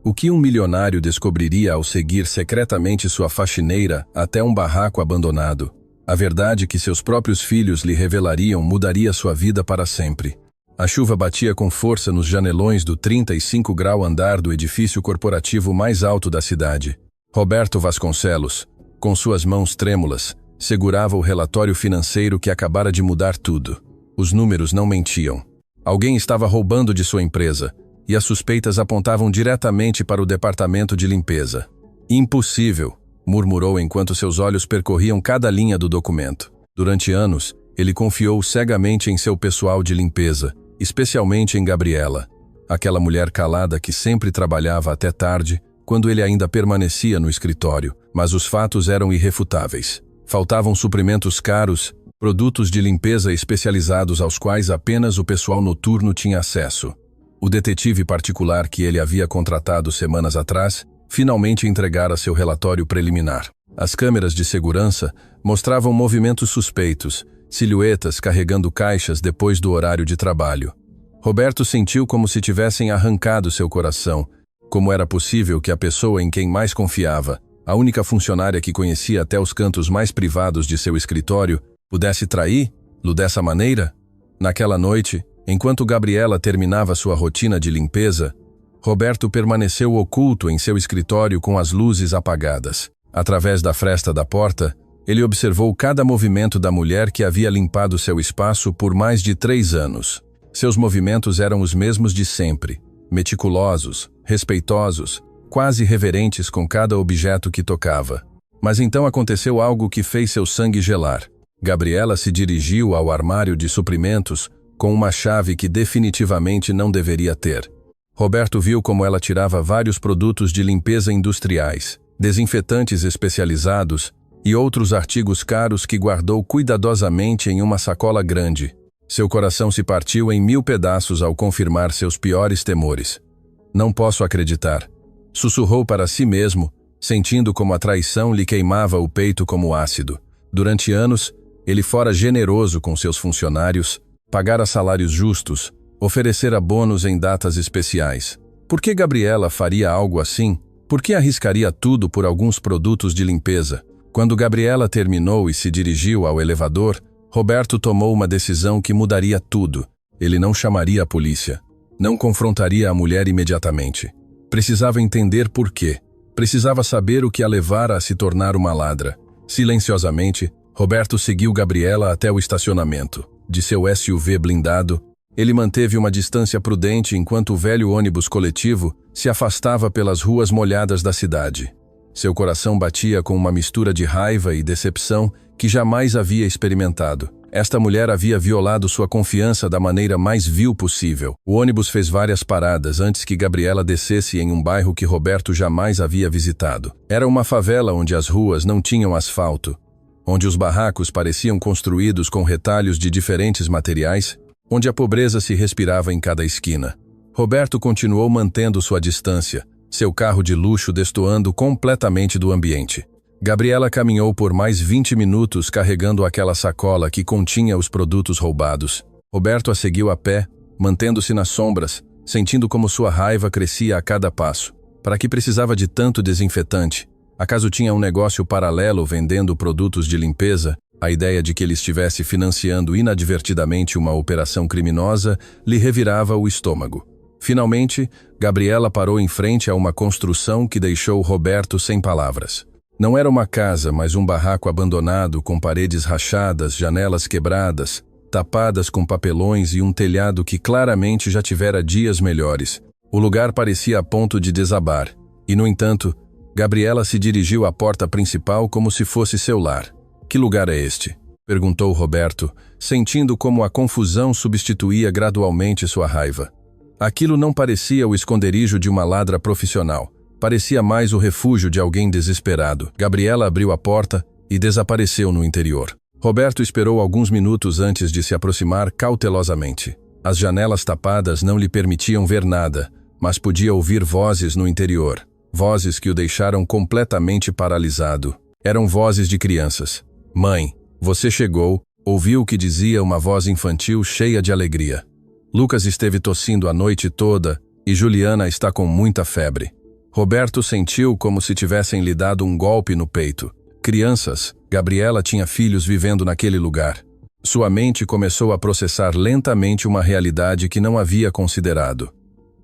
O que um milionário descobriria ao seguir secretamente sua faxineira até um barraco abandonado? A verdade que seus próprios filhos lhe revelariam mudaria sua vida para sempre. A chuva batia com força nos janelões do 35-grau andar do edifício corporativo mais alto da cidade. Roberto Vasconcelos, com suas mãos trêmulas, segurava o relatório financeiro que acabara de mudar tudo. Os números não mentiam. Alguém estava roubando de sua empresa, e as suspeitas apontavam diretamente para o departamento de limpeza. Impossível, murmurou enquanto seus olhos percorriam cada linha do documento. Durante anos, ele confiou cegamente em seu pessoal de limpeza, especialmente em Gabriela, aquela mulher calada que sempre trabalhava até tarde, quando ele ainda permanecia no escritório, mas os fatos eram irrefutáveis. Faltavam suprimentos caros, produtos de limpeza especializados aos quais apenas o pessoal noturno tinha acesso. O detetive particular que ele havia contratado semanas atrás finalmente entregara seu relatório preliminar. As câmeras de segurança mostravam movimentos suspeitos, silhuetas carregando caixas depois do horário de trabalho. Roberto sentiu como se tivessem arrancado seu coração. Como era possível que a pessoa em quem mais confiava, a única funcionária que conhecia até os cantos mais privados de seu escritório, pudesse traí-lo dessa maneira? Naquela noite, enquanto Gabriela terminava sua rotina de limpeza, Roberto permaneceu oculto em seu escritório com as luzes apagadas. Através da fresta da porta, ele observou cada movimento da mulher que havia limpado seu espaço por mais de 3 anos. Seus movimentos eram os mesmos de sempre, meticulosos, respeitosos, quase reverentes com cada objeto que tocava. Mas então aconteceu algo que fez seu sangue gelar. Gabriela se dirigiu ao armário de suprimentos com uma chave que definitivamente não deveria ter. Roberto viu como ela tirava vários produtos de limpeza industriais, desinfetantes especializados e outros artigos caros que guardou cuidadosamente em uma sacola grande. Seu coração se partiu em 1000 pedaços ao confirmar seus piores temores. Não posso acreditar, sussurrou para si mesmo, sentindo como a traição lhe queimava o peito como ácido. Durante anos, ele fora generoso com seus funcionários, pagara salários justos, oferecera bônus em datas especiais. Por que Gabriela faria algo assim? Por que arriscaria tudo por alguns produtos de limpeza? Quando Gabriela terminou e se dirigiu ao elevador, Roberto tomou uma decisão que mudaria tudo. Ele não chamaria a polícia. Não confrontaria a mulher imediatamente. Precisava entender por quê. Precisava saber o que a levara a se tornar uma ladra. Silenciosamente, Roberto seguiu Gabriela até o estacionamento. De seu SUV blindado, ele manteve uma distância prudente enquanto o velho ônibus coletivo se afastava pelas ruas molhadas da cidade. Seu coração batia com uma mistura de raiva e decepção que jamais havia experimentado. Esta mulher havia violado sua confiança da maneira mais vil possível. O ônibus fez várias paradas antes que Gabriela descesse em um bairro que Roberto jamais havia visitado. Era uma favela onde as ruas não tinham asfalto, onde os barracos pareciam construídos com retalhos de diferentes materiais, onde a pobreza se respirava em cada esquina. Roberto continuou mantendo sua distância, seu carro de luxo destoando completamente do ambiente. Gabriela caminhou por mais 20 minutos carregando aquela sacola que continha os produtos roubados. Roberto a seguiu a pé, mantendo-se nas sombras, sentindo como sua raiva crescia a cada passo. Para que precisava de tanto desinfetante? Acaso tinha um negócio paralelo vendendo produtos de limpeza? A ideia de que ele estivesse financiando inadvertidamente uma operação criminosa lhe revirava o estômago. Finalmente, Gabriela parou em frente a uma construção que deixou Roberto sem palavras. Não era uma casa, mas um barraco abandonado com paredes rachadas, janelas quebradas, tapadas com papelões e um telhado que claramente já tivera dias melhores. O lugar parecia a ponto de desabar. E, no entanto, Gabriela se dirigiu à porta principal como se fosse seu lar. Que lugar é este? Perguntou Roberto, sentindo como a confusão substituía gradualmente sua raiva. Aquilo não parecia o esconderijo de uma ladra profissional. Parecia mais o refúgio de alguém desesperado. Gabriela abriu a porta e desapareceu no interior. Roberto esperou alguns minutos antes de se aproximar cautelosamente. As janelas tapadas não lhe permitiam ver nada, mas podia ouvir vozes no interior. Vozes que o deixaram completamente paralisado. Eram vozes de crianças. Mãe, você chegou, ouviu o que dizia uma voz infantil cheia de alegria. Lucas esteve tossindo a noite toda e Juliana está com muita febre. Roberto sentiu como se tivessem lhe dado um golpe no peito. Crianças, Gabriela tinha filhos vivendo naquele lugar. Sua mente começou a processar lentamente uma realidade que não havia considerado.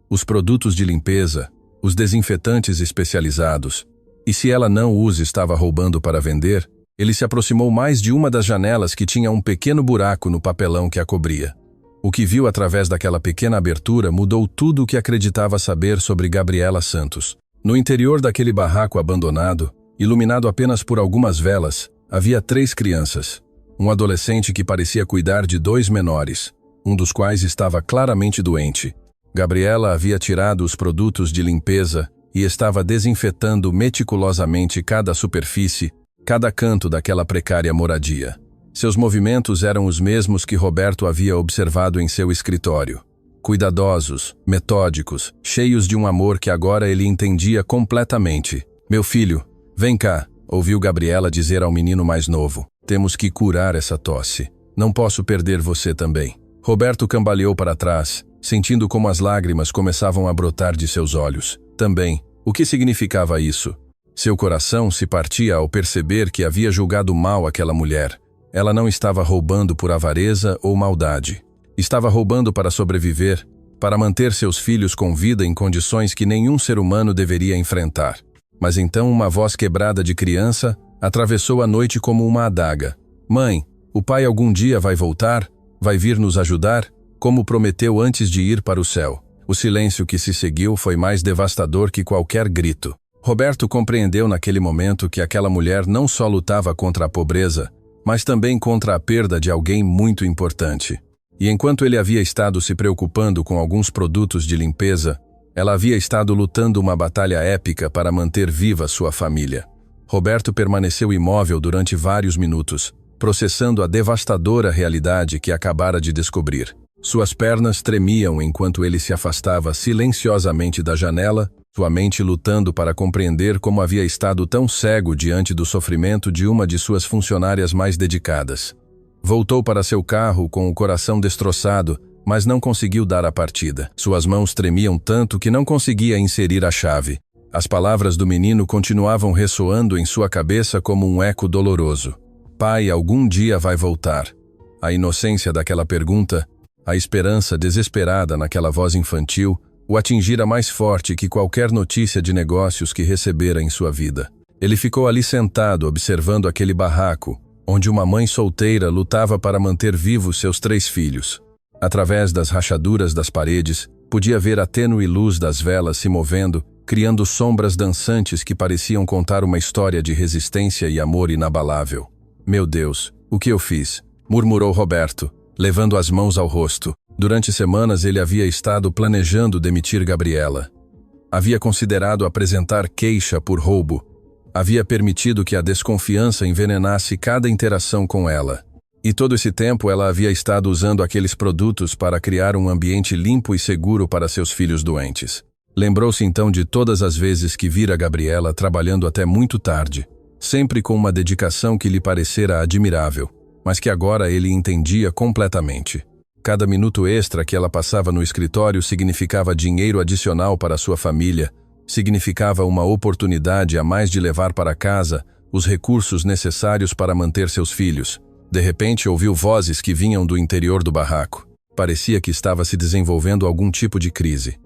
Os produtos de limpeza, os desinfetantes especializados. E se ela não os estava roubando para vender, ele se aproximou mais de uma das janelas que tinha um pequeno buraco no papelão que a cobria. O que viu através daquela pequena abertura mudou tudo o que acreditava saber sobre Gabriela Santos. No interior daquele barraco abandonado, iluminado apenas por algumas velas, havia 3 crianças. Um adolescente que parecia cuidar de 2 menores, um dos quais estava claramente doente. Gabriela havia tirado os produtos de limpeza e estava desinfetando meticulosamente cada superfície, cada canto daquela precária moradia. Seus movimentos eram os mesmos que Roberto havia observado em seu escritório. Cuidadosos, metódicos, cheios de um amor que agora ele entendia completamente. "Meu filho, vem cá", ouviu Gabriela dizer ao menino mais novo. "Temos que curar essa tosse. Não posso perder você também." Roberto cambaleou para trás, sentindo como as lágrimas começavam a brotar de seus olhos. Também, o que significava isso? Seu coração se partia ao perceber que havia julgado mal aquela mulher. Ela não estava roubando por avareza ou maldade. Estava roubando para sobreviver, para manter seus filhos com vida em condições que nenhum ser humano deveria enfrentar. Mas então uma voz quebrada de criança atravessou a noite como uma adaga. "Mãe, o pai algum dia vai voltar? Vai vir nos ajudar? Como prometeu antes de ir para o céu." O silêncio que se seguiu foi mais devastador que qualquer grito. Roberto compreendeu naquele momento que aquela mulher não só lutava contra a pobreza, mas também contra a perda de alguém muito importante. E enquanto ele havia estado se preocupando com alguns produtos de limpeza, ela havia estado lutando uma batalha épica para manter viva sua família. Roberto permaneceu imóvel durante vários minutos, processando a devastadora realidade que acabara de descobrir. Suas pernas tremiam enquanto ele se afastava silenciosamente da janela, sua mente lutando para compreender como havia estado tão cego diante do sofrimento de uma de suas funcionárias mais dedicadas. Voltou para seu carro com o coração destroçado, mas não conseguiu dar a partida. Suas mãos tremiam tanto que não conseguia inserir a chave. As palavras do menino continuavam ressoando em sua cabeça como um eco doloroso. "Pai, algum dia vai voltar." A inocência daquela pergunta, a esperança desesperada naquela voz infantil, o atingira mais forte que qualquer notícia de negócios que recebera em sua vida. Ele ficou ali sentado observando aquele barraco, onde uma mãe solteira lutava para manter vivos seus 3 filhos. Através das rachaduras das paredes, podia ver a tênue luz das velas se movendo, criando sombras dançantes que pareciam contar uma história de resistência e amor inabalável. "Meu Deus, o que eu fiz?" murmurou Roberto, levando as mãos ao rosto. Durante semanas ele havia estado planejando demitir Gabriela. Havia considerado apresentar queixa por roubo. Havia permitido que a desconfiança envenenasse cada interação com ela. E todo esse tempo ela havia estado usando aqueles produtos para criar um ambiente limpo e seguro para seus filhos doentes. Lembrou-se então de todas as vezes que vira Gabriela trabalhando até muito tarde, sempre com uma dedicação que lhe parecera admirável, mas que agora ele entendia completamente. Cada minuto extra que ela passava no escritório significava dinheiro adicional para sua família, significava uma oportunidade a mais de levar para casa os recursos necessários para manter seus filhos. De repente ouviu vozes que vinham do interior do barraco. Parecia que estava se desenvolvendo algum tipo de crise.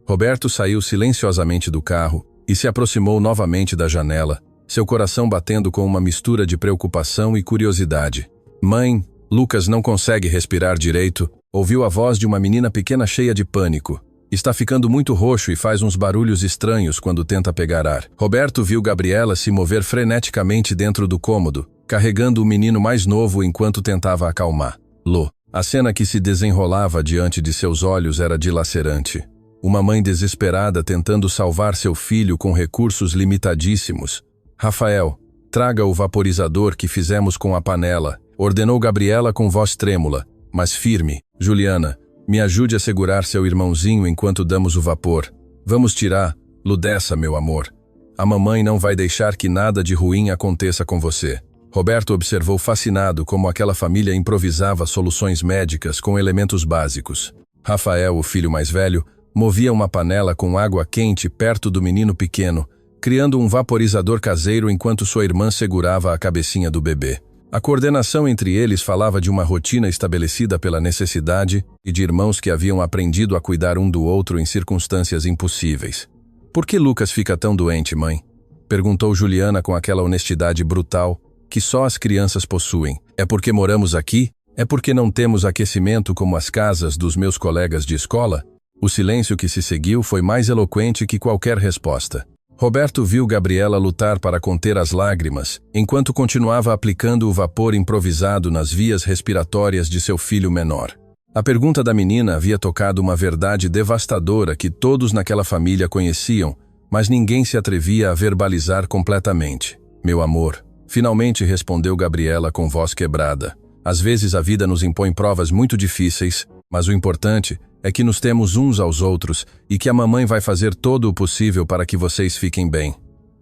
Roberto saiu silenciosamente do carro e se aproximou novamente da janela, seu coração batendo com uma mistura de preocupação e curiosidade. "Mãe, Lucas não consegue respirar direito", ouviu a voz de uma menina pequena cheia de pânico. "Está ficando muito roxo e faz uns barulhos estranhos quando tenta pegar ar." Roberto viu Gabriela se mover freneticamente dentro do cômodo, carregando o menino mais novo enquanto tentava acalmá-lo. A cena que se desenrolava diante de seus olhos era dilacerante. Uma mãe desesperada tentando salvar seu filho com recursos limitadíssimos. "Rafael, traga o vaporizador que fizemos com a panela", ordenou Gabriela com voz trêmula, mas firme. "Juliana, me ajude a segurar seu irmãozinho enquanto damos o vapor. Vamos tirá-lo dessa, meu amor. A mamãe não vai deixar que nada de ruim aconteça com você." Roberto observou fascinado como aquela família improvisava soluções médicas com elementos básicos. Rafael, o filho mais velho, Movia uma panela com água quente perto do menino pequeno, criando um vaporizador caseiro enquanto sua irmã segurava a cabecinha do bebê. A coordenação entre eles falava de uma rotina estabelecida pela necessidade e de irmãos que haviam aprendido a cuidar um do outro em circunstâncias impossíveis. "Por que Lucas fica tão doente, mãe?" perguntou Juliana com aquela honestidade brutal que só as crianças possuem. "É porque moramos aqui? É porque não temos aquecimento como as casas dos meus colegas de escola?" O silêncio que se seguiu foi mais eloquente que qualquer resposta. Roberto viu Gabriela lutar para conter as lágrimas, enquanto continuava aplicando o vapor improvisado nas vias respiratórias de seu filho menor. A pergunta da menina havia tocado uma verdade devastadora que todos naquela família conheciam, mas ninguém se atrevia a verbalizar completamente. "Meu amor", finalmente respondeu Gabriela com voz quebrada. "Às vezes a vida nos impõe provas muito difíceis, mas o importante é que nos temos uns aos outros e que a mamãe vai fazer todo o possível para que vocês fiquem bem.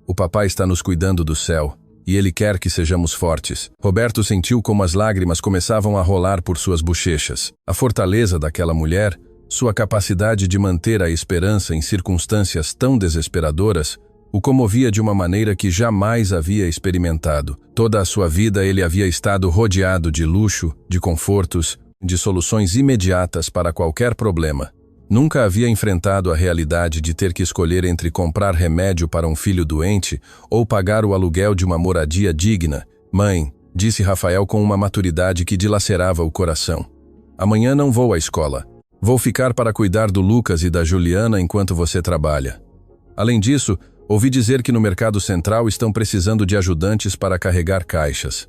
O papai está nos cuidando do céu, e ele quer que sejamos fortes." Roberto sentiu como as lágrimas começavam a rolar por suas bochechas. A fortaleza daquela mulher, sua capacidade de manter a esperança em circunstâncias tão desesperadoras, o comovia de uma maneira que jamais havia experimentado. Toda a sua vida ele havia estado rodeado de luxo, de confortos, de soluções imediatas para qualquer problema. Nunca havia enfrentado a realidade de ter que escolher entre comprar remédio para um filho doente ou pagar o aluguel de uma moradia digna. "Mãe", disse Rafael com uma maturidade que dilacerava o coração, "amanhã não vou à escola. Vou ficar para cuidar do Lucas e da Juliana enquanto você trabalha. Além disso, ouvi dizer que no Mercado Central estão precisando de ajudantes para carregar caixas.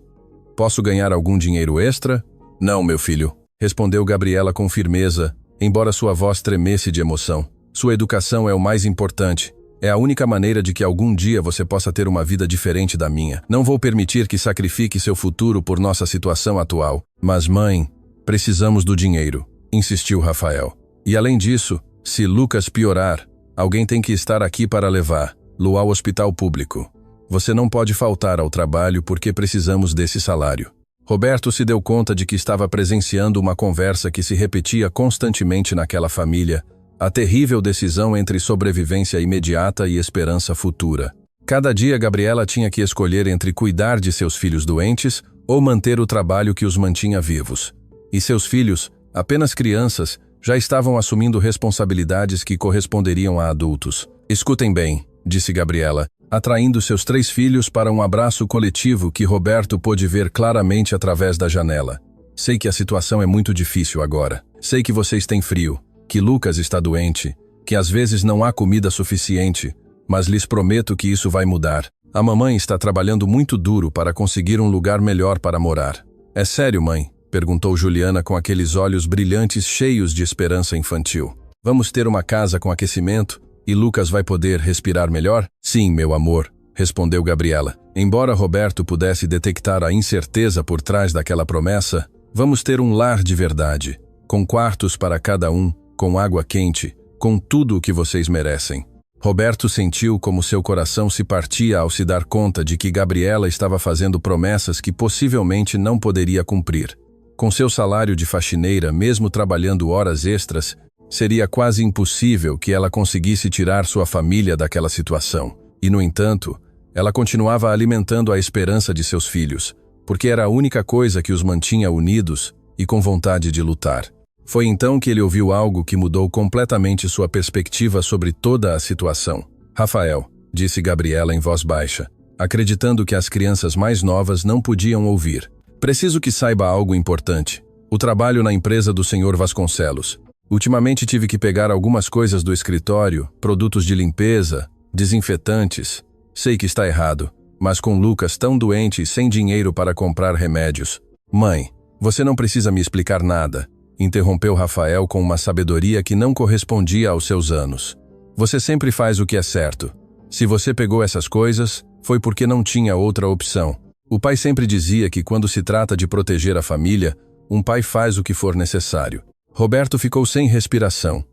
Posso ganhar algum dinheiro extra?" "Não, meu filho", respondeu Gabriela com firmeza, embora sua voz tremesse de emoção. "Sua educação é o mais importante. É a única maneira de que algum dia você possa ter uma vida diferente da minha. Não vou permitir que sacrifique seu futuro por nossa situação atual." "Mas, mãe, precisamos do dinheiro", insistiu Rafael. "E além disso, se Lucas piorar, alguém tem que estar aqui para levá-lo ao hospital público. Você não pode faltar ao trabalho porque precisamos desse salário." Roberto se deu conta de que estava presenciando uma conversa que se repetia constantemente naquela família, a terrível decisão entre sobrevivência imediata e esperança futura. Cada dia Gabriela tinha que escolher entre cuidar de seus filhos doentes ou manter o trabalho que os mantinha vivos. E seus filhos, apenas crianças, já estavam assumindo responsabilidades que corresponderiam a adultos. "Escutem bem", disse Gabriela, atraindo seus 3 filhos para um abraço coletivo que Roberto pôde ver claramente através da janela. "Sei que a situação é muito difícil agora. Sei que vocês têm frio, que Lucas está doente, que às vezes não há comida suficiente, mas lhes prometo que isso vai mudar. A mamãe está trabalhando muito duro para conseguir um lugar melhor para morar." "É sério, mãe?", perguntou Juliana com aqueles olhos brilhantes cheios de esperança infantil. "Vamos ter uma casa com aquecimento? E Lucas vai poder respirar melhor?" "Sim, meu amor", respondeu Gabriela. Embora Roberto pudesse detectar a incerteza por trás daquela promessa, "vamos ter um lar de verdade, com quartos para cada um, com água quente, com tudo o que vocês merecem." Roberto sentiu como seu coração se partia ao se dar conta de que Gabriela estava fazendo promessas que possivelmente não poderia cumprir. Com seu salário de faxineira, mesmo trabalhando horas extras, seria quase impossível que ela conseguisse tirar sua família daquela situação. E, no entanto, ela continuava alimentando a esperança de seus filhos, porque era a única coisa que os mantinha unidos e com vontade de lutar. Foi então que ele ouviu algo que mudou completamente sua perspectiva sobre toda a situação. "Rafael", disse Gabriela em voz baixa, acreditando que as crianças mais novas não podiam ouvir, "preciso que saiba algo importante. O trabalho na empresa do Sr. Vasconcelos. Ultimamente tive que pegar algumas coisas do escritório, produtos de limpeza, desinfetantes. Sei que está errado, mas com Lucas tão doente e sem dinheiro para comprar remédios." "Mãe, você não precisa me explicar nada", interrompeu Rafael com uma sabedoria que não correspondia aos seus anos. "Você sempre faz o que é certo. Se você pegou essas coisas, foi porque não tinha outra opção. O pai sempre dizia que quando se trata de proteger a família, um pai faz o que for necessário." Roberto ficou sem respiração.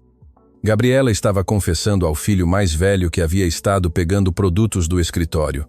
Gabriela estava confessando ao filho mais velho que havia estado pegando produtos do escritório.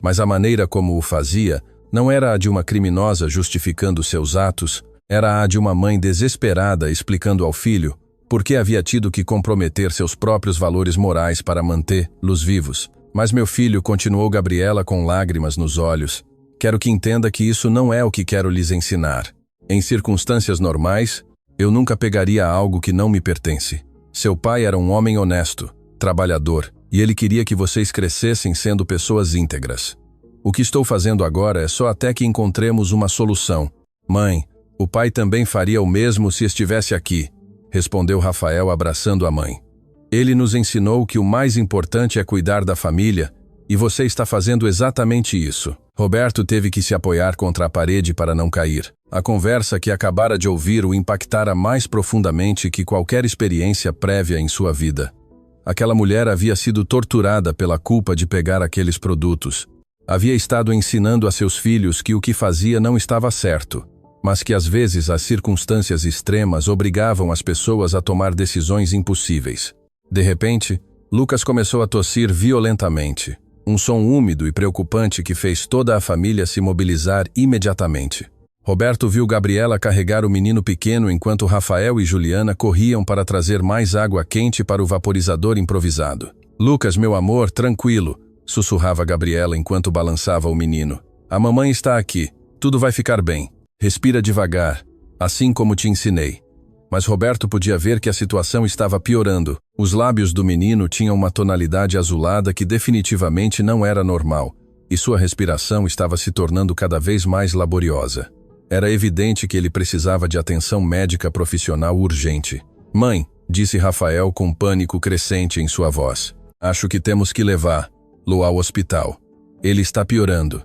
Mas a maneira como o fazia não era a de uma criminosa justificando seus atos, era a de uma mãe desesperada explicando ao filho Por que havia tido que comprometer seus próprios valores morais para mantê-los vivos? Mas meu filho, continuou Gabriela com lágrimas nos olhos, quero que entenda que isso não é o que quero lhes ensinar. Em circunstâncias normais, eu nunca pegaria algo que não me pertence. Seu pai era um homem honesto, trabalhador, e ele queria que vocês crescessem sendo pessoas íntegras. O que estou fazendo agora é só até que encontremos uma solução. Mãe, o pai também faria o mesmo se estivesse aqui, respondeu Rafael abraçando a mãe. Ele nos ensinou que o mais importante é cuidar da família, e você está fazendo exatamente isso. Roberto teve que se apoiar contra a parede para não cair. A conversa que acabara de ouvir o impactara mais profundamente que qualquer experiência prévia em sua vida. Aquela mulher havia sido torturada pela culpa de pegar aqueles produtos. Havia estado ensinando a seus filhos que o que fazia não estava certo, mas que às vezes as circunstâncias extremas obrigavam as pessoas a tomar decisões impossíveis. De repente, Lucas começou a tossir violentamente, um som úmido e preocupante que fez toda a família se mobilizar imediatamente. Roberto viu Gabriela carregar o menino pequeno enquanto Rafael e Juliana corriam para trazer mais água quente para o vaporizador improvisado. Lucas, meu amor, tranquilo, sussurrava Gabriela enquanto balançava o menino. A mamãe está aqui, tudo vai ficar bem. Respira devagar, assim como te ensinei. Mas Roberto podia ver que a situação estava piorando. Os lábios do menino tinham uma tonalidade azulada que definitivamente não era normal, e sua respiração estava se tornando cada vez mais laboriosa. Era evidente que ele precisava de atenção médica profissional urgente. Mãe, disse Rafael com pânico crescente em sua voz. Acho que temos que levá-lo ao hospital. Ele está piorando.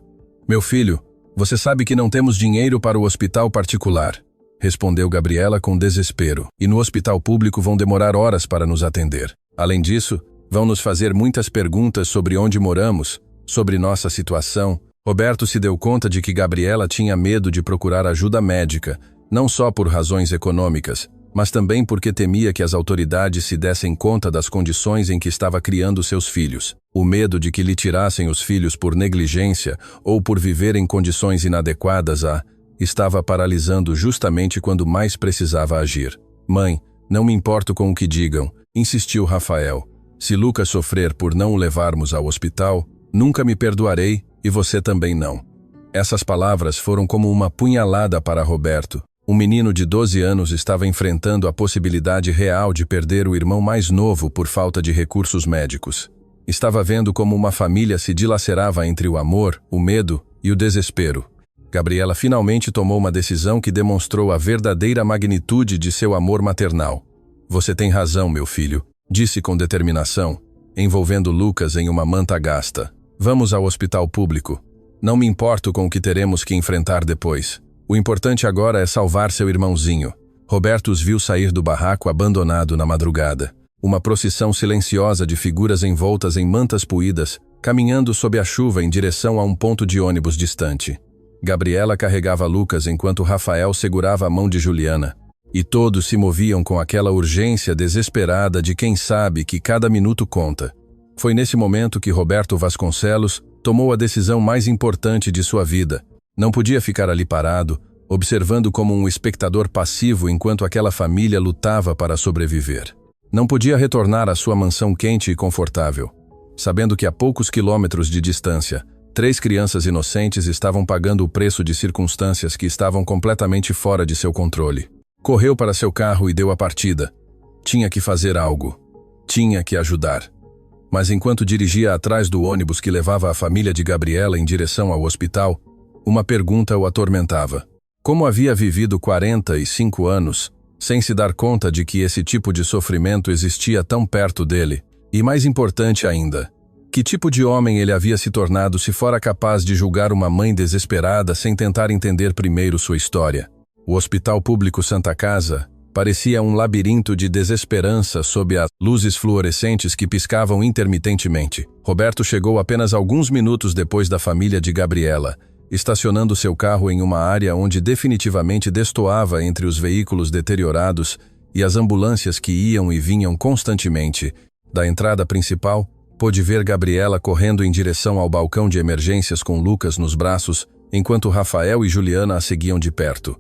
Meu filho, você sabe que não temos dinheiro para o hospital particular, respondeu Gabriela com desespero, e no hospital público vão demorar horas para nos atender. Além disso, vão nos fazer muitas perguntas sobre onde moramos, sobre nossa situação. Roberto se deu conta de que Gabriela tinha medo de procurar ajuda médica, não só por razões econômicas, mas também porque temia que as autoridades se dessem conta das condições em que estava criando seus filhos. O medo de que lhe tirassem os filhos por negligência ou por viver em condições inadequadas estava paralisando justamente quando mais precisava agir. Mãe, não me importo com o que digam, insistiu Rafael. Se Lucas sofrer por não o levarmos ao hospital, nunca me perdoarei e você também não. Essas palavras foram como uma punhalada para Roberto. Um menino de 12 anos estava enfrentando a possibilidade real de perder o irmão mais novo por falta de recursos médicos. Estava vendo como uma família se dilacerava entre o amor, o medo e o desespero. Gabriela finalmente tomou uma decisão que demonstrou a verdadeira magnitude de seu amor maternal. Você tem razão, meu filho, disse com determinação, envolvendo Lucas em uma manta gasta. Vamos ao hospital público. Não me importo com o que teremos que enfrentar depois. O importante agora é salvar seu irmãozinho. Roberto os viu sair do barraco abandonado na madrugada. Uma procissão silenciosa de figuras envoltas em mantas puídas, caminhando sob a chuva em direção a um ponto de ônibus distante. Gabriela carregava Lucas enquanto Rafael segurava a mão de Juliana. E todos se moviam com aquela urgência desesperada de quem sabe que cada minuto conta. Foi nesse momento que Roberto Vasconcelos tomou a decisão mais importante de sua vida. Não podia ficar ali parado, observando como um espectador passivo enquanto aquela família lutava para sobreviver. Não podia retornar à sua mansão quente e confortável, sabendo que a poucos quilômetros de distância, 3 crianças inocentes estavam pagando o preço de circunstâncias que estavam completamente fora de seu controle. Correu para seu carro e deu a partida. Tinha que fazer algo. Tinha que ajudar. Mas enquanto dirigia atrás do ônibus que levava a família de Gabriela em direção ao hospital, uma pergunta o atormentava. Como havia vivido 45 anos, sem se dar conta de que esse tipo de sofrimento existia tão perto dele? E mais importante ainda, que tipo de homem ele havia se tornado se fora capaz de julgar uma mãe desesperada sem tentar entender primeiro sua história? O Hospital Público Santa Casa parecia um labirinto de desesperança sob as luzes fluorescentes que piscavam intermitentemente. Roberto chegou apenas alguns minutos depois da família de Gabriela, estacionando seu carro em uma área onde definitivamente destoava entre os veículos deteriorados e as ambulâncias que iam e vinham constantemente. Da entrada principal, pôde ver Gabriela correndo em direção ao balcão de emergências com Lucas nos braços, enquanto Rafael e Juliana a seguiam de perto.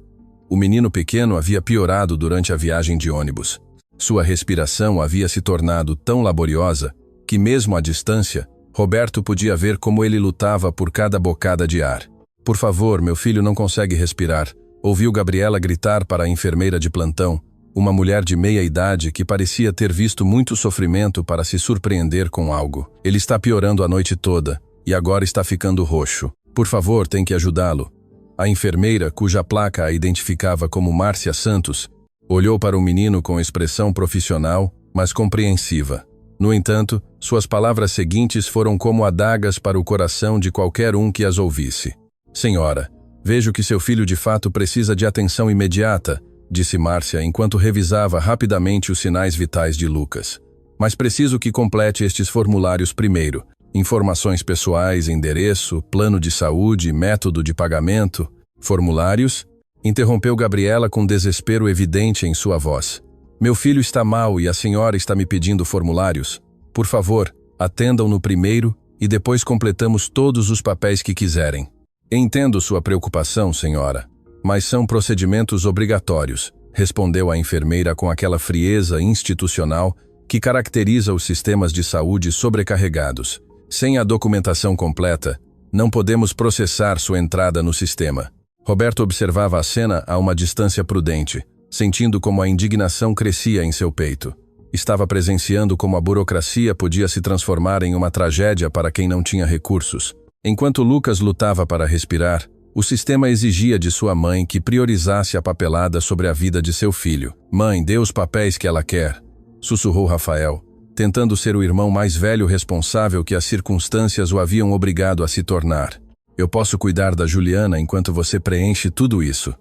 O menino pequeno havia piorado durante a viagem de ônibus. Sua respiração havia se tornado tão laboriosa que, mesmo à distância, Roberto podia ver como ele lutava por cada bocada de ar. "Por favor, meu filho não consegue respirar", ouviu Gabriela gritar para a enfermeira de plantão, uma mulher de meia idade que parecia ter visto muito sofrimento para se surpreender com algo. "Ele está piorando a noite toda e agora está ficando roxo. Por favor, tem que ajudá-lo." A enfermeira, cuja placa a identificava como Márcia Santos, olhou para o menino com expressão profissional, mas compreensiva. No entanto, suas palavras seguintes foram como adagas para o coração de qualquer um que as ouvisse. "Senhora, vejo que seu filho de fato precisa de atenção imediata", disse Márcia enquanto revisava rapidamente os sinais vitais de Lucas. "Mas preciso que complete estes formulários primeiro. Informações pessoais, endereço, plano de saúde, método de pagamento." "Formulários?" interrompeu Gabriela com desespero evidente em sua voz. "Meu filho está mal e a senhora está me pedindo formulários? Por favor, atendam-no primeiro e depois completamos todos os papéis que quiserem." "Entendo sua preocupação, senhora, mas são procedimentos obrigatórios", respondeu a enfermeira com aquela frieza institucional que caracteriza os sistemas de saúde sobrecarregados. "Sem a documentação completa, não podemos processar sua entrada no sistema." Roberto observava a cena a uma distância prudente, sentindo como a indignação crescia em seu peito. Estava presenciando como a burocracia podia se transformar em uma tragédia para quem não tinha recursos. Enquanto Lucas lutava para respirar, o sistema exigia de sua mãe que priorizasse a papelada sobre a vida de seu filho. "Mãe, dê os papéis que ela quer", sussurrou Rafael, tentando ser o irmão mais velho responsável que as circunstâncias o haviam obrigado a se tornar. "Eu posso cuidar da Juliana enquanto você preenche tudo isso."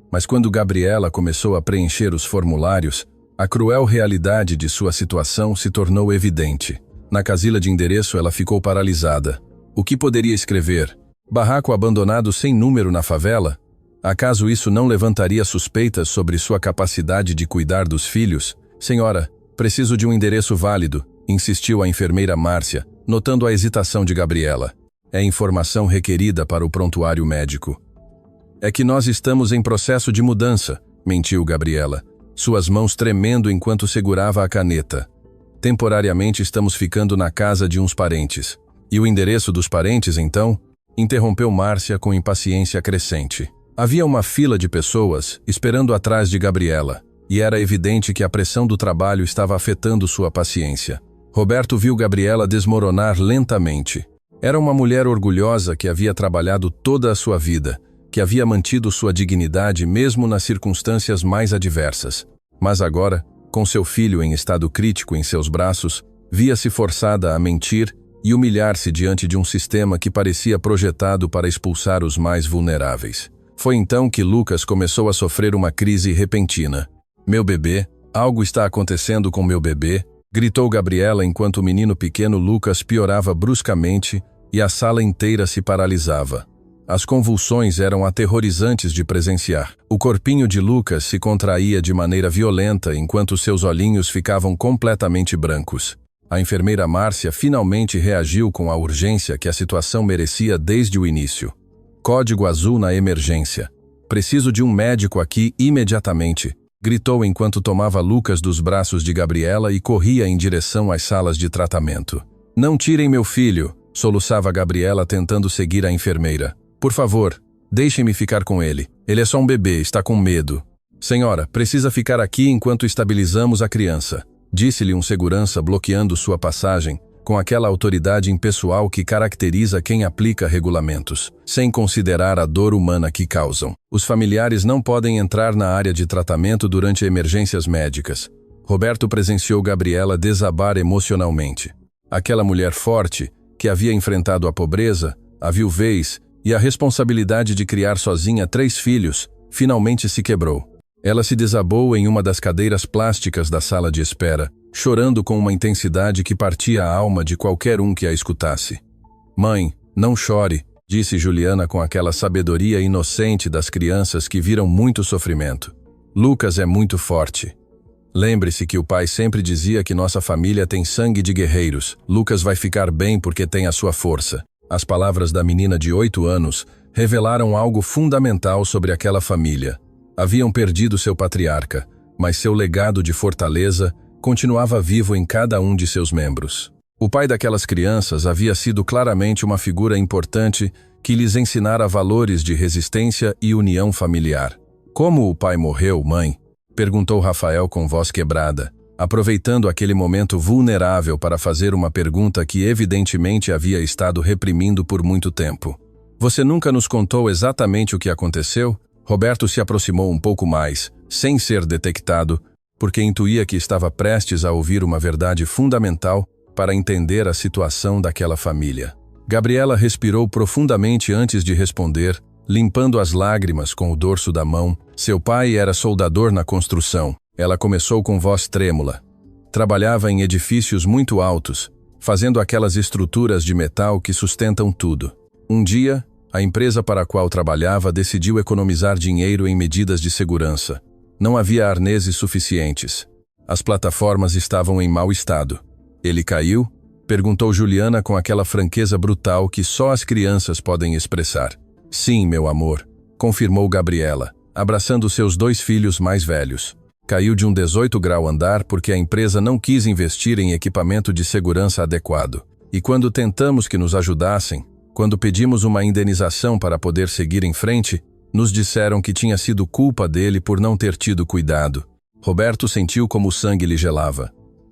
Mas quando Gabriela começou a preencher os formulários, a cruel realidade de sua situação se tornou evidente. Na casila de endereço ela ficou paralisada. O que poderia escrever? "Barraco abandonado sem número na favela"? Acaso isso não levantaria suspeitas sobre sua capacidade de cuidar dos filhos? "Senhora, preciso de um endereço válido", insistiu a enfermeira Márcia, notando a hesitação de Gabriela. "É informação requerida para o prontuário médico." "É que nós estamos em processo de mudança", mentiu Gabriela, suas mãos tremendo enquanto segurava a caneta. "Temporariamente estamos ficando na casa de uns parentes." "E o endereço dos parentes, então?" interrompeu Márcia com impaciência crescente. Havia uma fila de pessoas esperando atrás de Gabriela, e era evidente que a pressão do trabalho estava afetando sua paciência. Roberto viu Gabriela desmoronar lentamente. Era uma mulher orgulhosa que havia trabalhado toda a sua vida, que havia mantido sua dignidade mesmo nas circunstâncias mais adversas. Mas agora, com seu filho em estado crítico em seus braços, via-se forçada a mentir e humilhar-se diante de um sistema que parecia projetado para expulsar os mais vulneráveis. Foi então que Lucas começou a sofrer uma crise repentina. "Meu bebê, algo está acontecendo com meu bebê", gritou Gabriela enquanto o menino pequeno Lucas piorava bruscamente e a sala inteira se paralisava. As convulsões eram aterrorizantes de presenciar. O corpinho de Lucas se contraía de maneira violenta enquanto seus olhinhos ficavam completamente brancos. A enfermeira Márcia finalmente reagiu com a urgência que a situação merecia desde o início. "Código azul na emergência. Preciso de um médico aqui imediatamente", gritou enquanto tomava Lucas dos braços de Gabriela e corria em direção às salas de tratamento. "Não tirem meu filho", soluçava Gabriela tentando seguir a enfermeira. "Por favor, deixem-me ficar com ele. Ele é só um bebê, está com medo." "Senhora, precisa ficar aqui enquanto estabilizamos a criança", disse-lhe um segurança bloqueando sua passagem, com aquela autoridade impessoal que caracteriza quem aplica regulamentos, sem considerar a dor humana que causam. "Os familiares não podem entrar na área de tratamento durante emergências médicas." Roberto presenciou Gabriela desabar emocionalmente. Aquela mulher forte, que havia enfrentado a pobreza, a viuvez e a responsabilidade de criar sozinha 3 filhos, finalmente se quebrou. Ela se desabou em uma das cadeiras plásticas da sala de espera, chorando com uma intensidade que partia a alma de qualquer um que a escutasse. "Mãe, não chore", disse Juliana com aquela sabedoria inocente das crianças que viram muito sofrimento. "Lucas é muito forte. Lembre-se que o pai sempre dizia que nossa família tem sangue de guerreiros. Lucas vai ficar bem porque tem a sua força." As palavras da menina de 8 anos revelaram algo fundamental sobre aquela família. Haviam perdido seu patriarca, mas seu legado de fortaleza continuava vivo em cada um de seus membros. O pai daquelas crianças havia sido claramente uma figura importante que lhes ensinara valores de resistência e união familiar. Como o pai morreu, mãe? Perguntou Rafael com voz quebrada, aproveitando aquele momento vulnerável para fazer uma pergunta que evidentemente havia estado reprimindo por muito tempo. Você nunca nos contou exatamente o que aconteceu? Roberto se aproximou um pouco mais, sem ser detectado, porque intuía que estava prestes a ouvir uma verdade fundamental para entender a situação daquela família. Gabriela respirou profundamente antes de responder, limpando as lágrimas com o dorso da mão. Seu pai era soldador na construção. Ela começou com voz trêmula. Trabalhava em edifícios muito altos, fazendo aquelas estruturas de metal que sustentam tudo. Um dia, a empresa para a qual trabalhava decidiu economizar dinheiro em medidas de segurança. Não havia arneses suficientes. As plataformas estavam em mau estado. Ele caiu? Perguntou Juliana com aquela franqueza brutal que só as crianças podem expressar. Sim, meu amor, confirmou Gabriela, abraçando seus 2 filhos mais velhos. Caiu de um 18º andar porque a empresa não quis investir em equipamento de segurança adequado. E quando tentamos que nos ajudassem, quando pedimos uma indenização para poder seguir em frente, nos disseram que tinha sido culpa dele por não ter tido cuidado. Roberto sentiu como o sangue lhe gelava.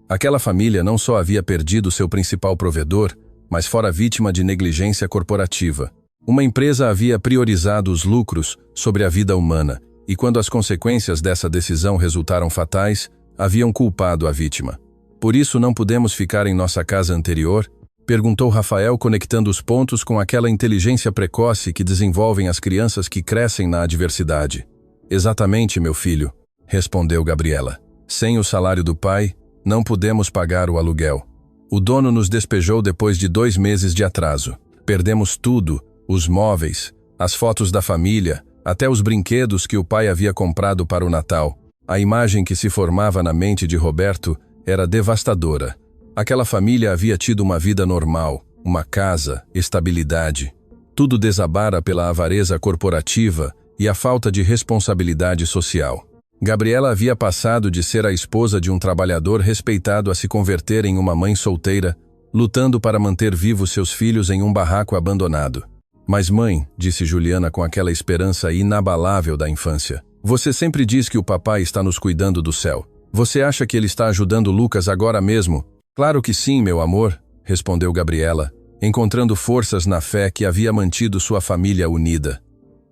Aquela família não só havia perdido seu principal provedor, mas fora vítima de negligência corporativa. Uma empresa havia priorizado os lucros sobre a vida humana, e quando as consequências dessa decisão resultaram fatais, haviam culpado a vítima. Por isso não pudemos ficar em nossa casa anterior? Perguntou Rafael, conectando os pontos com aquela inteligência precoce que desenvolvem as crianças que crescem na adversidade. Exatamente, meu filho, respondeu Gabriela. Sem o salário do pai, não pudemos pagar o aluguel. O dono nos despejou depois de 2 meses de atraso. Perdemos tudo, os móveis, as fotos da família, até os brinquedos que o pai havia comprado para o Natal. A imagem que se formava na mente de Roberto era devastadora. Aquela família havia tido uma vida normal, uma casa, estabilidade. Tudo desabara pela avareza corporativa e a falta de responsabilidade social. Gabriela havia passado de ser a esposa de um trabalhador respeitado a se converter em uma mãe solteira, lutando para manter vivos seus filhos em um barraco abandonado. Mas mãe, disse Juliana com aquela esperança inabalável da infância, você sempre diz que o papai está nos cuidando do céu. Você acha que ele está ajudando Lucas agora mesmo? Claro que sim, meu amor, respondeu Gabriela, encontrando forças na fé que havia mantido sua família unida.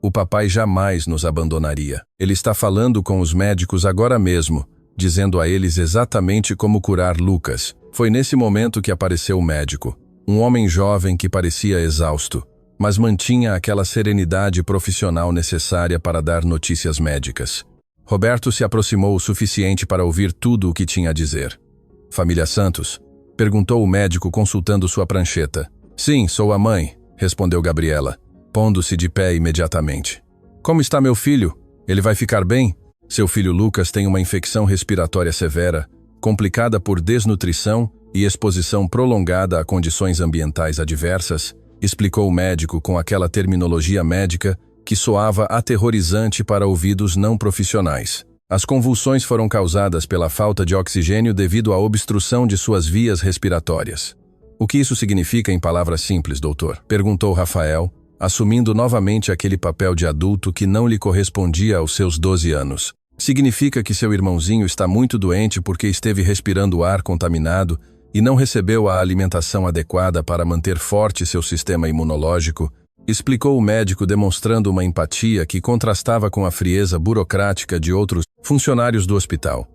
O papai jamais nos abandonaria. Ele está falando com os médicos agora mesmo, dizendo a eles exatamente como curar Lucas. Foi nesse momento que apareceu o médico, um homem jovem que parecia exausto, mas mantinha aquela serenidade profissional necessária para dar notícias médicas. Roberto se aproximou o suficiente para ouvir tudo o que tinha a dizer. Família Santos? Perguntou o médico consultando sua prancheta. Sim, sou a mãe, respondeu Gabriela, pondo-se de pé imediatamente. Como está meu filho? Ele vai ficar bem? Seu filho Lucas tem uma infecção respiratória severa, complicada por desnutrição e exposição prolongada a condições ambientais adversas, explicou o médico com aquela terminologia médica que soava aterrorizante para ouvidos não profissionais. As convulsões foram causadas pela falta de oxigênio devido à obstrução de suas vias respiratórias. O que isso significa em palavras simples, doutor? Perguntou Rafael, assumindo novamente aquele papel de adulto que não lhe correspondia aos seus 12 anos. Significa que seu irmãozinho está muito doente porque esteve respirando ar contaminado e não recebeu a alimentação adequada para manter forte seu sistema imunológico, explicou o médico demonstrando uma empatia que contrastava com a frieza burocrática de outros funcionários do hospital.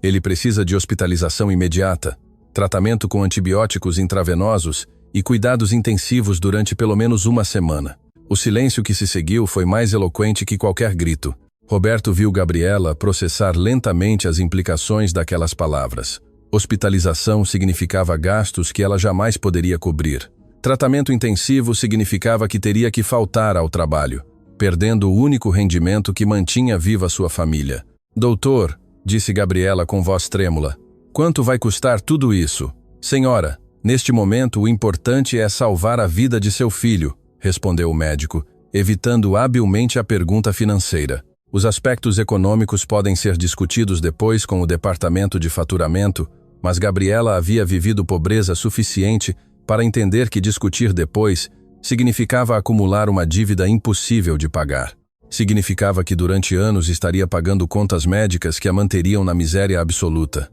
Ele precisa de hospitalização imediata, tratamento com antibióticos intravenosos e cuidados intensivos durante pelo menos 1 semana. O silêncio que se seguiu foi mais eloquente que qualquer grito. Roberto viu Gabriela processar lentamente as implicações daquelas palavras. Hospitalização significava gastos que ela jamais poderia cobrir. Tratamento intensivo significava que teria que faltar ao trabalho, perdendo o único rendimento que mantinha viva sua família. Doutor, disse Gabriela com voz trêmula, quanto vai custar tudo isso? Senhora, neste momento o importante é salvar a vida de seu filho, respondeu o médico, evitando habilmente a pergunta financeira. Os aspectos econômicos podem ser discutidos depois com o departamento de faturamento, mas Gabriela havia vivido pobreza suficiente para entender que discutir depois significava acumular uma dívida impossível de pagar. Significava que durante anos estaria pagando contas médicas que a manteriam na miséria absoluta.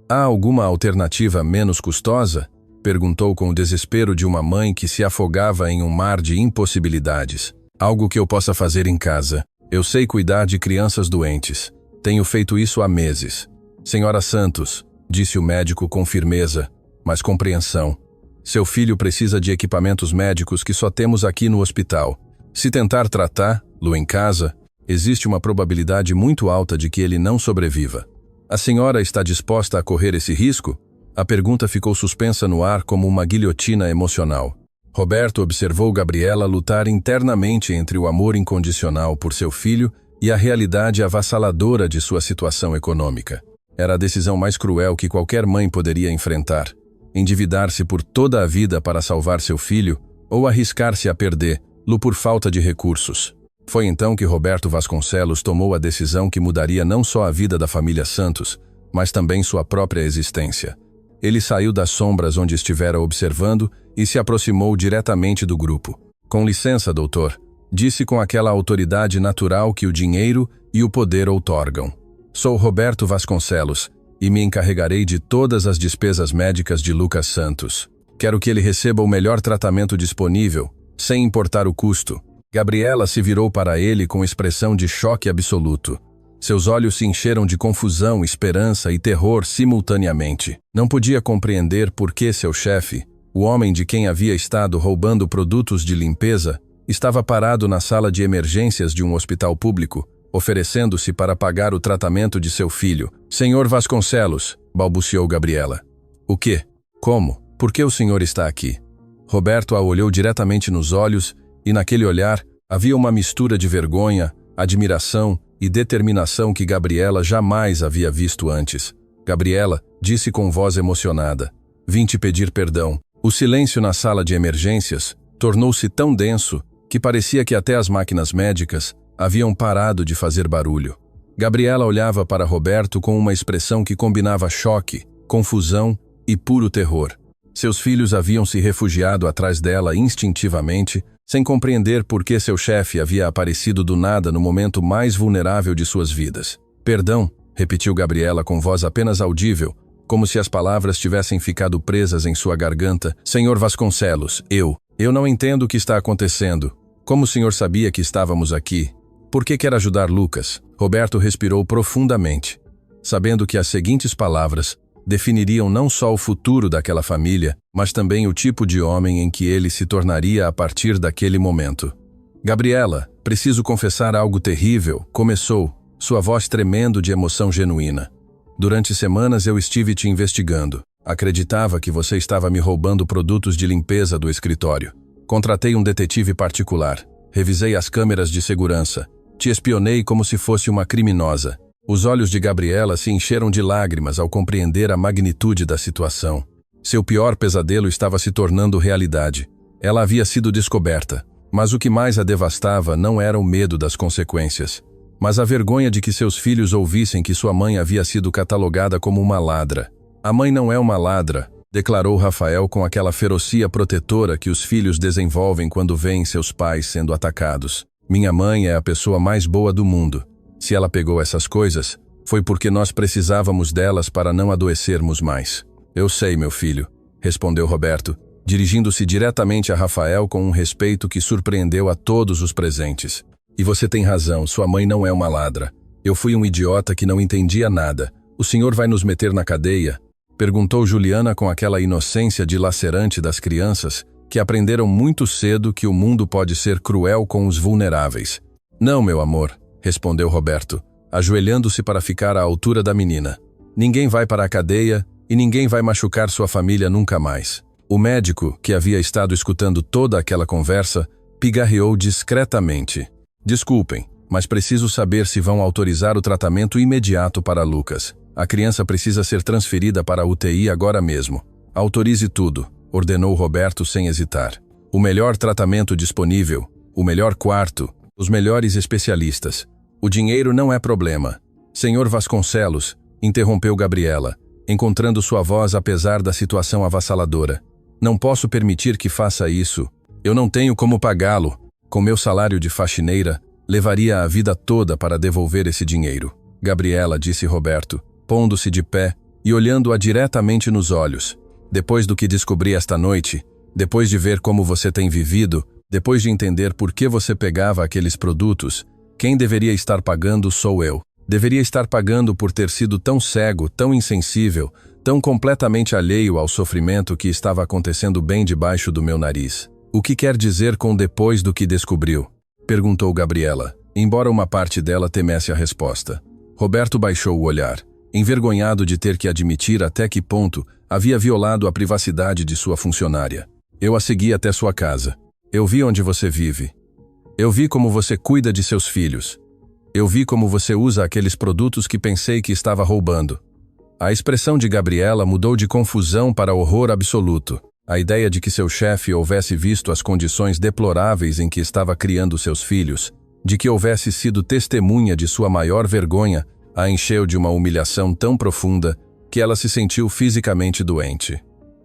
Há alguma alternativa menos custosa? Perguntou com o desespero de uma mãe que se afogava em um mar de impossibilidades. Algo que eu possa fazer em casa. Eu sei cuidar de crianças doentes. Tenho feito isso há meses. Senhora Santos, disse o médico com firmeza, mas compreensão. Seu filho precisa de equipamentos médicos que só temos aqui no hospital. Se tentar tratá-lo em casa, existe uma probabilidade muito alta de que ele não sobreviva. A senhora está disposta a correr esse risco? A pergunta ficou suspensa no ar como uma guilhotina emocional. Roberto observou Gabriela lutar internamente entre o amor incondicional por seu filho e a realidade avassaladora de sua situação econômica. Era a decisão mais cruel que qualquer mãe poderia enfrentar. Endividar-se por toda a vida para salvar seu filho ou arriscar-se a perdê-lo por falta de recursos. Foi então que Roberto Vasconcelos tomou a decisão que mudaria não só a vida da família Santos, mas também sua própria existência. Ele saiu das sombras onde estivera observando e se aproximou diretamente do grupo. Com licença, doutor, disse com aquela autoridade natural que o dinheiro e o poder outorgam. Sou Roberto Vasconcelos e me encarregarei de todas as despesas médicas de Lucas Santos. Quero que ele receba o melhor tratamento disponível, sem importar o custo. Gabriela se virou para ele com expressão de choque absoluto. Seus olhos se encheram de confusão, esperança e terror simultaneamente. Não podia compreender por que seu chefe, o homem de quem havia estado roubando produtos de limpeza, estava parado na sala de emergências de um hospital público, oferecendo-se para pagar o tratamento de seu filho. Senhor Vasconcelos, balbuciou Gabriela. O quê? Como? Por que o senhor está aqui? Roberto a olhou diretamente nos olhos e naquele olhar havia uma mistura de vergonha, admiração e determinação que Gabriela jamais havia visto antes. Gabriela disse com voz emocionada: vim te pedir perdão. O silêncio na sala de emergências tornou-se tão denso que parecia que até as máquinas médicas haviam parado de fazer barulho. Gabriela olhava para Roberto com uma expressão que combinava choque, confusão e puro terror. Seus filhos haviam se refugiado atrás dela instintivamente, sem compreender por que seu chefe havia aparecido do nada no momento mais vulnerável de suas vidas. Perdão, repetiu Gabriela com voz apenas audível, como se as palavras tivessem ficado presas em sua garganta. Senhor Vasconcelos, eu não entendo o que está acontecendo. Como o senhor sabia que estávamos aqui? Por que quer ajudar Lucas? Roberto respirou profundamente, sabendo que as seguintes palavras definiriam não só o futuro daquela família, mas também o tipo de homem em que ele se tornaria a partir daquele momento. Gabriela, preciso confessar algo terrível, começou, sua voz tremendo de emoção genuína. Durante semanas eu estive te investigando. Acreditava que você estava me roubando produtos de limpeza do escritório. Contratei um detetive particular. Revisei as câmeras de segurança. Te espionei como se fosse uma criminosa. Os olhos de Gabriela se encheram de lágrimas ao compreender a magnitude da situação. Seu pior pesadelo estava se tornando realidade. Ela havia sido descoberta, mas o que mais a devastava não era o medo das consequências, mas a vergonha de que seus filhos ouvissem que sua mãe havia sido catalogada como uma ladra. A mãe não é uma ladra, declarou Rafael com aquela ferocia protetora que os filhos desenvolvem quando veem seus pais sendo atacados. Minha mãe é a pessoa mais boa do mundo. Se ela pegou essas coisas, foi porque nós precisávamos delas para não adoecermos mais. Eu sei, meu filho, respondeu Roberto, dirigindo-se diretamente a Rafael com um respeito que surpreendeu a todos os presentes. E você tem razão, sua mãe não é uma ladra. Eu fui um idiota que não entendia nada. O senhor vai nos meter na cadeia? Perguntou Juliana com aquela inocência dilacerante das crianças que aprenderam muito cedo que o mundo pode ser cruel com os vulneráveis. Não, meu amor, respondeu Roberto, ajoelhando-se para ficar à altura da menina. Ninguém vai para a cadeia e ninguém vai machucar sua família nunca mais. O médico, que havia estado escutando toda aquela conversa, pigarreou discretamente. Desculpem, mas preciso saber se vão autorizar o tratamento imediato para Lucas. A criança precisa ser transferida para a UTI agora mesmo. Autorize tudo, ordenou Roberto sem hesitar. O melhor tratamento disponível, o melhor quarto, os melhores especialistas. O dinheiro não é problema. Senhor Vasconcelos, interrompeu Gabriela, encontrando sua voz apesar da situação avassaladora. Não posso permitir que faça isso. Eu não tenho como pagá-lo. Com meu salário de faxineira, levaria a vida toda para devolver esse dinheiro. Gabriela, disse Roberto, pondo-se de pé e olhando-a diretamente nos olhos. Depois do que descobri esta noite, depois de ver como você tem vivido, depois de entender por que você pegava aqueles produtos, quem deveria estar pagando sou eu. Deveria estar pagando por ter sido tão cego, tão insensível, tão completamente alheio ao sofrimento que estava acontecendo bem debaixo do meu nariz. O que quer dizer com depois do que descobriu? Perguntou Gabriela, embora uma parte dela temesse a resposta. Roberto baixou o olhar, envergonhado de ter que admitir até que ponto havia violado a privacidade de sua funcionária. Eu a segui até sua casa. Eu vi onde você vive. Eu vi como você cuida de seus filhos. Eu vi como você usa aqueles produtos que pensei que estava roubando. A expressão de Gabriela mudou de confusão para horror absoluto. A ideia de que seu chefe houvesse visto as condições deploráveis em que estava criando seus filhos, de que houvesse sido testemunha de sua maior vergonha, a encheu de uma humilhação tão profunda que ela se sentiu fisicamente doente.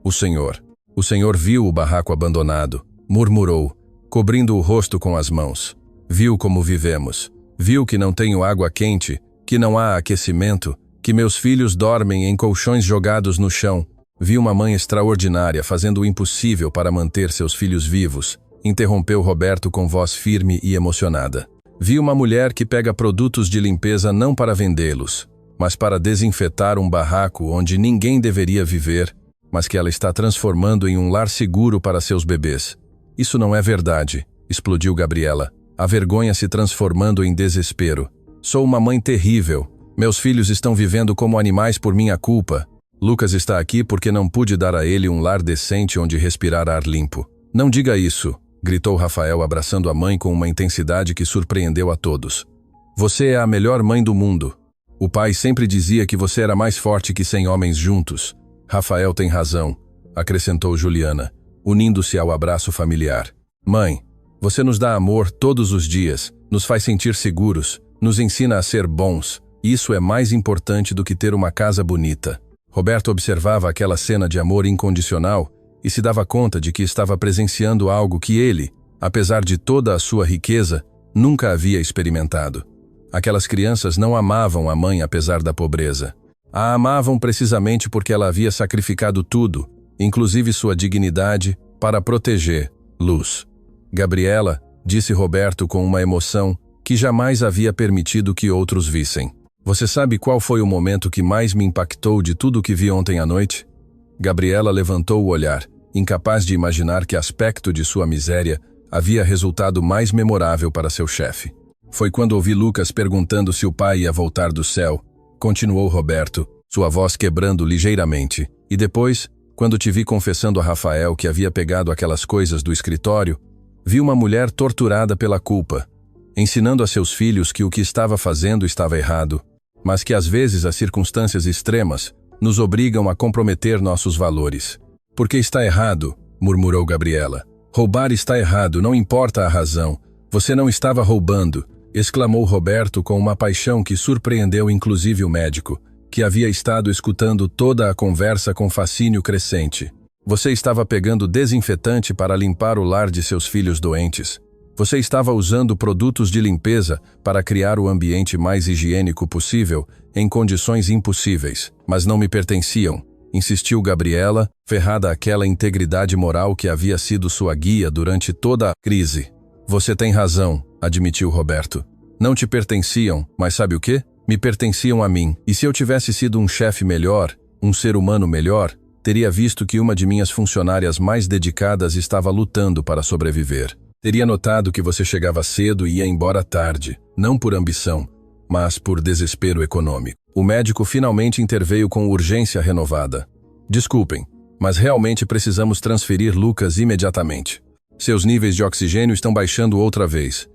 O Senhor viu o barraco abandonado, murmurou, cobrindo o rosto com as mãos. Viu como vivemos. Viu que não tenho água quente, que não há aquecimento, que meus filhos dormem em colchões jogados no chão. Vi uma mãe extraordinária fazendo o impossível para manter seus filhos vivos, interrompeu Roberto com voz firme e emocionada. Vi uma mulher que pega produtos de limpeza não para vendê-los, mas para desinfetar um barraco onde ninguém deveria viver, mas que ela está transformando em um lar seguro para seus bebês. Isso não é verdade, explodiu Gabriela, a vergonha se transformando em desespero. Sou uma mãe terrível. Meus filhos estão vivendo como animais por minha culpa. Lucas está aqui porque não pude dar a ele um lar decente onde respirar ar limpo. Não diga isso, gritou Rafael abraçando a mãe com uma intensidade que surpreendeu a todos. Você é a melhor mãe do mundo. O pai sempre dizia que você era mais forte que 100 homens juntos. Rafael tem razão, acrescentou Juliana, unindo-se ao abraço familiar. Mãe, você nos dá amor todos os dias, nos faz sentir seguros, nos ensina a ser bons. Isso é mais importante do que ter uma casa bonita. Roberto observava aquela cena de amor incondicional e se dava conta de que estava presenciando algo que ele, apesar de toda a sua riqueza, nunca havia experimentado. Aquelas crianças não amavam a mãe apesar da pobreza. A amavam precisamente porque ela havia sacrificado tudo, inclusive sua dignidade, para proteger Luz. Gabriela, disse Roberto com uma emoção que jamais havia permitido que outros vissem. Você sabe qual foi o momento que mais me impactou de tudo o que vi ontem à noite? Gabriela levantou o olhar, incapaz de imaginar que aspecto de sua miséria havia resultado mais memorável para seu chefe. Foi quando ouvi Lucas perguntando se o pai ia voltar do céu, continuou Roberto, sua voz quebrando ligeiramente, e depois, quando te vi confessando a Rafael que havia pegado aquelas coisas do escritório, vi uma mulher torturada pela culpa, ensinando a seus filhos que o que estava fazendo estava errado, mas que às vezes as circunstâncias extremas nos obrigam a comprometer nossos valores. Porque está errado, murmurou Gabriela. Roubar está errado, não importa a razão. Você não estava roubando, exclamou Roberto com uma paixão que surpreendeu inclusive o médico, que havia estado escutando toda a conversa com fascínio crescente. Você estava pegando desinfetante para limpar o lar de seus filhos doentes. Você estava usando produtos de limpeza para criar o ambiente mais higiênico possível em condições impossíveis, mas não me pertenciam, insistiu Gabriela, ferrada àquela integridade moral que havia sido sua guia durante toda a crise. Você tem razão, admitiu Roberto. Não te pertenciam, mas sabe o quê? Me pertenciam a mim. E se eu tivesse sido um chefe melhor, um ser humano melhor, teria visto que uma de minhas funcionárias mais dedicadas estava lutando para sobreviver. Teria notado que você chegava cedo e ia embora tarde, não por ambição, mas por desespero econômico. O médico finalmente interveio com urgência renovada. Desculpem, mas realmente precisamos transferir Lucas imediatamente. Seus níveis de oxigênio estão baixando outra vez.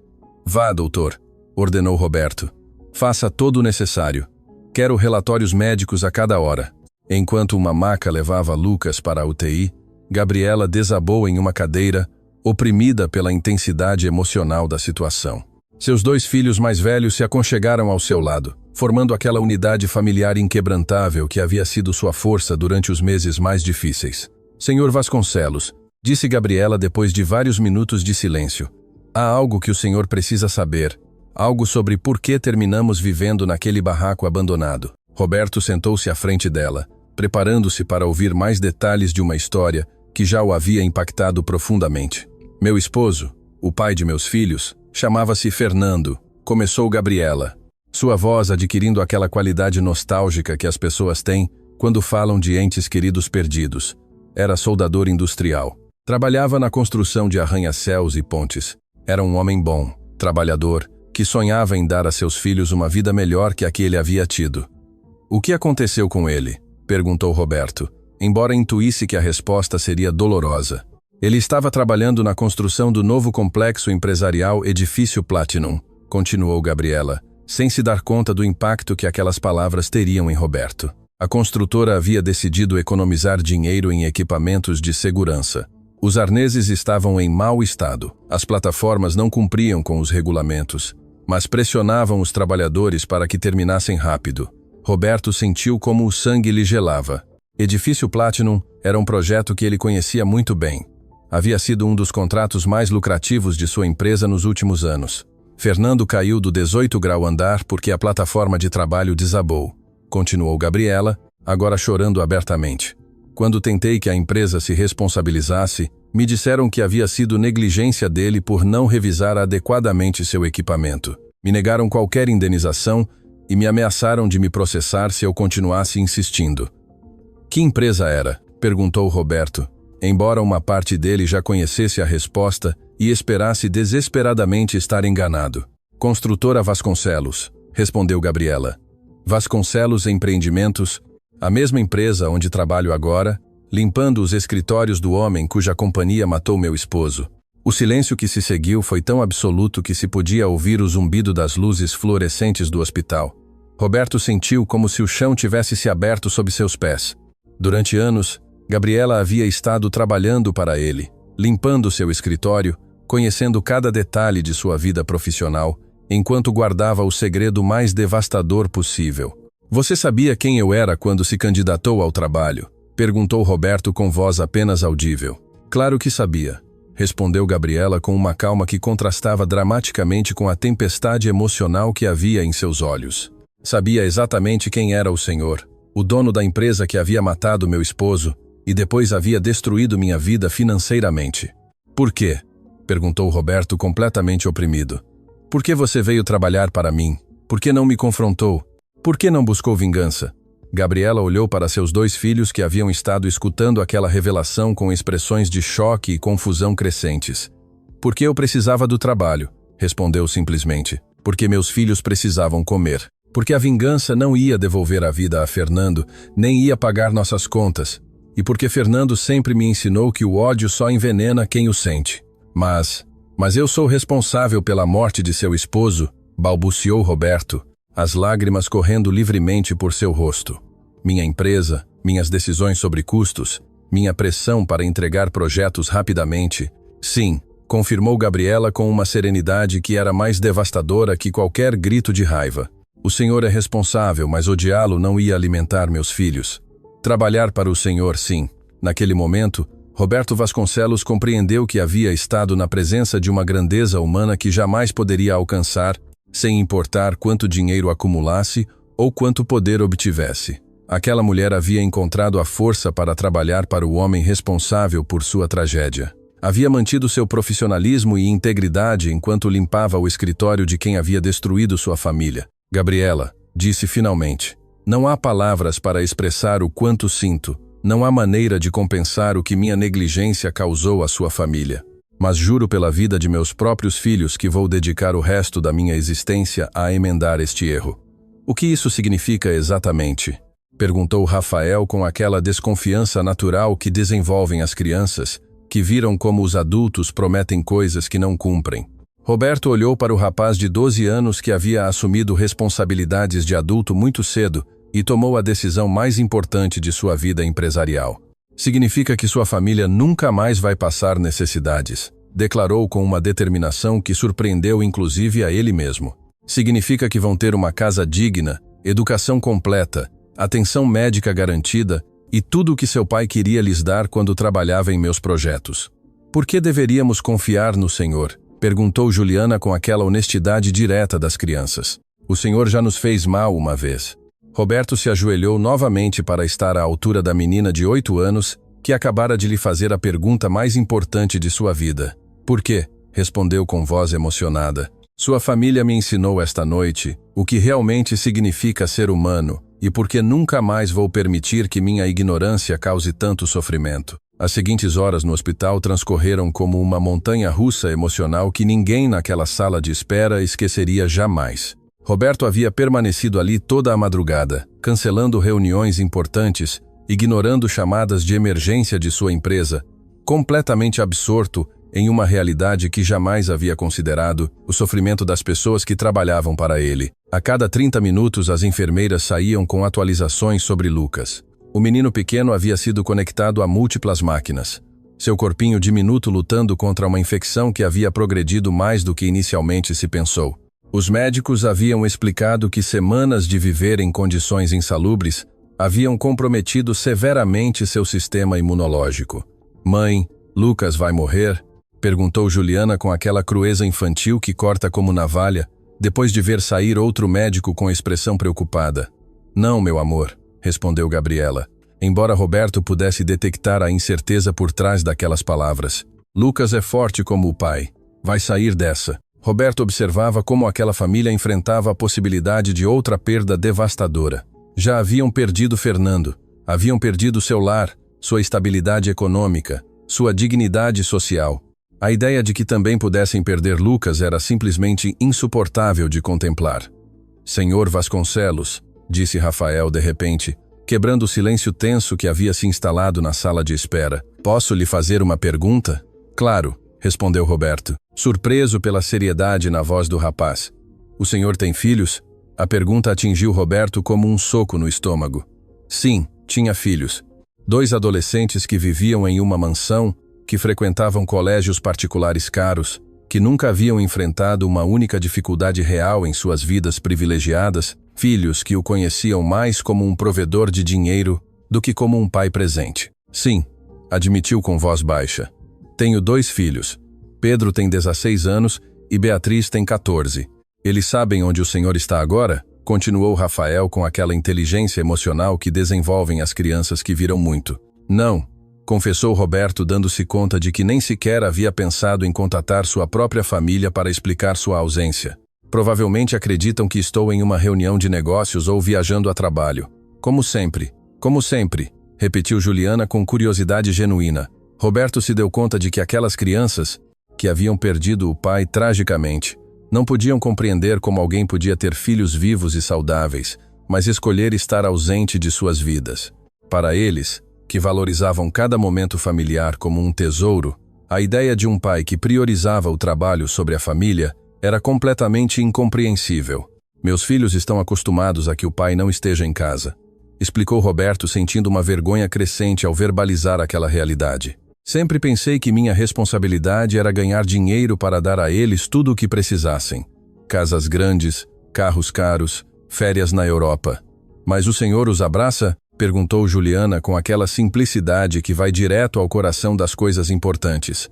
Vá, doutor, ordenou Roberto. Faça todo o necessário. Quero relatórios médicos a cada hora. Enquanto uma maca levava Lucas para a UTI, Gabriela desabou em uma cadeira, oprimida pela intensidade emocional da situação. Seus 2 filhos mais velhos se aconchegaram ao seu lado, formando aquela unidade familiar inquebrantável que havia sido sua força durante os meses mais difíceis. Senhor Vasconcelos, disse Gabriela depois de vários minutos de silêncio. Há algo que o senhor precisa saber. Algo sobre por que terminamos vivendo naquele barraco abandonado. Roberto sentou-se à frente dela, preparando-se para ouvir mais detalhes de uma história que já o havia impactado profundamente. Meu esposo, o pai de meus filhos, chamava-se Fernando, começou Gabriela, sua voz adquirindo aquela qualidade nostálgica que as pessoas têm quando falam de entes queridos perdidos. Era soldador industrial. Trabalhava na construção de arranha-céus e pontes. Era um homem bom, trabalhador, que sonhava em dar a seus filhos uma vida melhor que a que ele havia tido. O que aconteceu com ele? Perguntou Roberto, embora intuísse que a resposta seria dolorosa. Ele estava trabalhando na construção do novo complexo empresarial Edifício Platinum, continuou Gabriela, sem se dar conta do impacto que aquelas palavras teriam em Roberto. A construtora havia decidido economizar dinheiro em equipamentos de segurança. Os arneses estavam em mau estado. As plataformas não cumpriam com os regulamentos, mas pressionavam os trabalhadores para que terminassem rápido. Roberto sentiu como o sangue lhe gelava. Edifício Platinum era um projeto que ele conhecia muito bem. Havia sido um dos contratos mais lucrativos de sua empresa nos últimos anos. Fernando caiu do 18º andar porque a plataforma de trabalho desabou. Continuou Gabriela, agora chorando abertamente. Quando tentei que a empresa se responsabilizasse, me disseram que havia sido negligência dele por não revisar adequadamente seu equipamento. Me negaram qualquer indenização e me ameaçaram de me processar se eu continuasse insistindo. Que empresa era? Perguntou Roberto, embora uma parte dele já conhecesse a resposta e esperasse desesperadamente estar enganado. Construtora Vasconcelos, respondeu Gabriela. Vasconcelos Empreendimentos, a mesma empresa onde trabalho agora, limpando os escritórios do homem cuja companhia matou meu esposo. O silêncio que se seguiu foi tão absoluto que se podia ouvir o zumbido das luzes fluorescentes do hospital. Roberto sentiu como se o chão tivesse se aberto sob seus pés. Durante anos, Gabriela havia estado trabalhando para ele, limpando seu escritório, conhecendo cada detalhe de sua vida profissional, enquanto guardava o segredo mais devastador possível. Você sabia quem eu era quando se candidatou ao trabalho? Perguntou Roberto com voz apenas audível. Claro que sabia, respondeu Gabriela com uma calma que contrastava dramaticamente com a tempestade emocional que havia em seus olhos. Sabia exatamente quem era o senhor, o dono da empresa que havia matado meu esposo e depois havia destruído minha vida financeiramente. Por quê? Perguntou Roberto completamente oprimido. Por que você veio trabalhar para mim? Por que não me confrontou? Por que não buscou vingança? Gabriela olhou para seus 2 filhos que haviam estado escutando aquela revelação com expressões de choque e confusão crescentes. Porque eu precisava do trabalho, respondeu simplesmente. Porque meus filhos precisavam comer. Porque a vingança não ia devolver a vida a Fernando, nem ia pagar nossas contas. E porque Fernando sempre me ensinou que o ódio só envenena quem o sente. Mas eu sou responsável pela morte de seu esposo, balbuciou Roberto, as lágrimas correndo livremente por seu rosto. Minha empresa, minhas decisões sobre custos, minha pressão para entregar projetos rapidamente. Sim, confirmou Gabriela com uma serenidade que era mais devastadora que qualquer grito de raiva. O senhor é responsável, mas odiá-lo não ia alimentar meus filhos. Trabalhar para o senhor, sim. Naquele momento, Roberto Vasconcelos compreendeu que havia estado na presença de uma grandeza humana que jamais poderia alcançar, sem importar quanto dinheiro acumulasse ou quanto poder obtivesse. Aquela mulher havia encontrado a força para trabalhar para o homem responsável por sua tragédia. Havia mantido seu profissionalismo e integridade enquanto limpava o escritório de quem havia destruído sua família. Gabriela, disse finalmente, não há palavras para expressar o quanto sinto. Não há maneira de compensar o que minha negligência causou à sua família. Mas juro pela vida de meus próprios filhos que vou dedicar o resto da minha existência a emendar este erro. O que isso significa exatamente? Perguntou Rafael com aquela desconfiança natural que desenvolvem as crianças, que viram como os adultos prometem coisas que não cumprem. Roberto olhou para o rapaz de 12 anos que havia assumido responsabilidades de adulto muito cedo e tomou a decisão mais importante de sua vida empresarial. Significa que sua família nunca mais vai passar necessidades. declarou com uma determinação que surpreendeu inclusive a ele mesmo. Significa que vão ter uma casa digna, educação completa, atenção médica garantida e tudo o que seu pai queria lhes dar quando trabalhava em meus projetos. Por que deveríamos confiar no Senhor? Perguntou Juliana com aquela honestidade direta das crianças. O Senhor já nos fez mal uma vez. Roberto se ajoelhou novamente para estar à altura da menina de 8 anos, que acabara de lhe fazer a pergunta mais importante de sua vida. Por quê? Respondeu com voz emocionada. Sua família me ensinou esta noite o que realmente significa ser humano e porque nunca mais vou permitir que minha ignorância cause tanto sofrimento. As seguintes horas no hospital transcorreram como uma montanha-russa emocional que ninguém naquela sala de espera esqueceria jamais. Roberto havia permanecido ali toda a madrugada, cancelando reuniões importantes, ignorando chamadas de emergência de sua empresa, completamente absorto em uma realidade que jamais havia considerado, o sofrimento das pessoas que trabalhavam para ele. A cada 30 minutos as enfermeiras saíam com atualizações sobre Lucas. O menino pequeno havia sido conectado a múltiplas máquinas. Seu corpinho diminuto lutando contra uma infecção que havia progredido mais do que inicialmente se pensou. Os médicos haviam explicado que semanas de viver em condições insalubres haviam comprometido severamente seu sistema imunológico. Mãe, Lucas vai morrer? Perguntou Juliana com aquela crueza infantil que corta como navalha, depois de ver sair outro médico com expressão preocupada. Não, meu amor, respondeu Gabriela, embora Roberto pudesse detectar a incerteza por trás daquelas palavras. Lucas é forte como o pai. Vai sair dessa. Roberto observava como aquela família enfrentava a possibilidade de outra perda devastadora. Já haviam perdido Fernando, haviam perdido seu lar, sua estabilidade econômica, sua dignidade social. A ideia de que também pudessem perder Lucas era simplesmente insuportável de contemplar. Senhor Vasconcelos, disse Rafael de repente, quebrando o silêncio tenso que havia se instalado na sala de espera. Posso lhe fazer uma pergunta? Claro, respondeu Roberto, surpreso pela seriedade na voz do rapaz. O senhor tem filhos? A pergunta atingiu Roberto como um soco no estômago. Sim, tinha filhos. 2 adolescentes que viviam em uma mansão, que frequentavam colégios particulares caros, que nunca haviam enfrentado uma única dificuldade real em suas vidas privilegiadas, filhos que o conheciam mais como um provedor de dinheiro do que como um pai presente. Sim, admitiu com voz baixa. Tenho 2 filhos. Pedro tem 16 anos e Beatriz tem 14. Eles sabem onde o senhor está agora? Continuou Rafael com aquela inteligência emocional que desenvolvem as crianças que viram muito. Não, confessou Roberto, dando-se conta de que nem sequer havia pensado em contatar sua própria família para explicar sua ausência. Provavelmente acreditam que estou em uma reunião de negócios ou viajando a trabalho. Como sempre, repetiu Juliana com curiosidade genuína. Roberto se deu conta de que aquelas crianças, que haviam perdido o pai tragicamente, não podiam compreender como alguém podia ter filhos vivos e saudáveis, mas escolher estar ausente de suas vidas. Para eles, que valorizavam cada momento familiar como um tesouro, a ideia de um pai que priorizava o trabalho sobre a família era completamente incompreensível. Meus filhos estão acostumados a que o pai não esteja em casa, explicou Roberto, sentindo uma vergonha crescente ao verbalizar aquela realidade. Sempre pensei que minha responsabilidade era ganhar dinheiro para dar a eles tudo o que precisassem. Casas grandes, carros caros, férias na Europa. Mas o senhor os abraça? Perguntou Juliana com aquela simplicidade que vai direto ao coração das coisas importantes.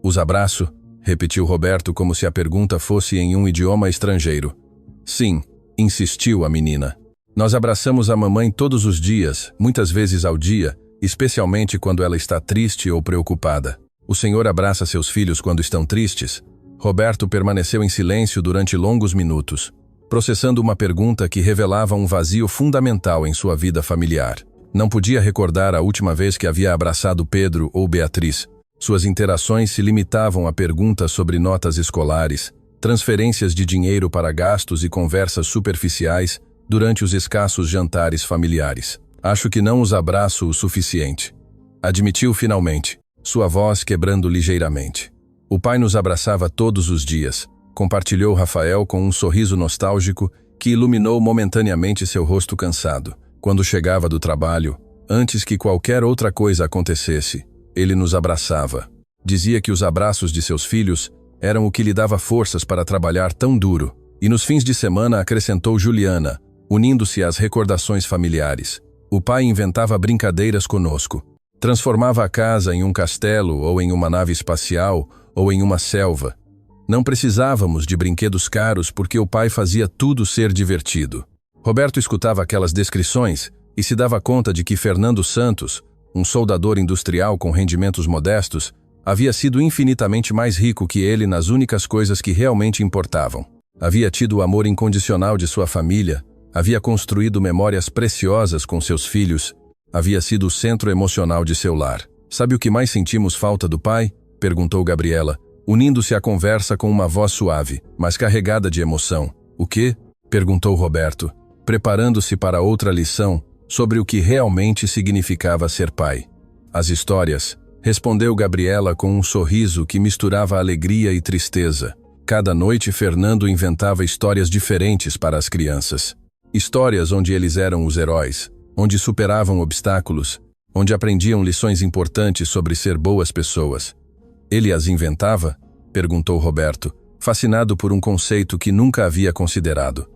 Os abraço? Repetiu Roberto como se a pergunta fosse em um idioma estrangeiro. Sim, insistiu a menina. Nós abraçamos a mamãe todos os dias, muitas vezes ao dia, especialmente quando ela está triste ou preocupada. O senhor abraça seus filhos quando estão tristes? Roberto permaneceu em silêncio durante longos minutos, processando uma pergunta que revelava um vazio fundamental em sua vida familiar. Não podia recordar a última vez que havia abraçado Pedro ou Beatriz. Suas interações se limitavam a perguntas sobre notas escolares, transferências de dinheiro para gastos e conversas superficiais durante os escassos jantares familiares. Acho que não os abraço o suficiente, admitiu finalmente, sua voz quebrando ligeiramente. O pai nos abraçava todos os dias, compartilhou Rafael com um sorriso nostálgico que iluminou momentaneamente seu rosto cansado. Quando chegava do trabalho, antes que qualquer outra coisa acontecesse, ele nos abraçava. Dizia que os abraços de seus filhos eram o que lhe dava forças para trabalhar tão duro. E nos fins de semana acrescentou Juliana, unindo-se às recordações familiares. O pai inventava brincadeiras conosco. Transformava a casa em um castelo, ou em uma nave espacial, ou em uma selva. Não precisávamos de brinquedos caros porque o pai fazia tudo ser divertido. Roberto escutava aquelas descrições e se dava conta de que Fernando Santos, um soldador industrial com rendimentos modestos, havia sido infinitamente mais rico que ele nas únicas coisas que realmente importavam. Havia tido o amor incondicional de sua família, havia construído memórias preciosas com seus filhos, havia sido o centro emocional de seu lar. "Sabe o que mais sentimos falta do pai?" perguntou Gabriela, unindo-se à conversa com uma voz suave, mas carregada de emoção. "O quê?" perguntou Roberto, preparando-se para outra lição sobre o que realmente significava ser pai. "As histórias", respondeu Gabriela com um sorriso que misturava alegria e tristeza. Cada noite Fernando inventava histórias diferentes para as crianças. Histórias onde eles eram os heróis, onde superavam obstáculos, onde aprendiam lições importantes sobre ser boas pessoas. "Ele as inventava?" perguntou Roberto, fascinado por um conceito que nunca havia considerado.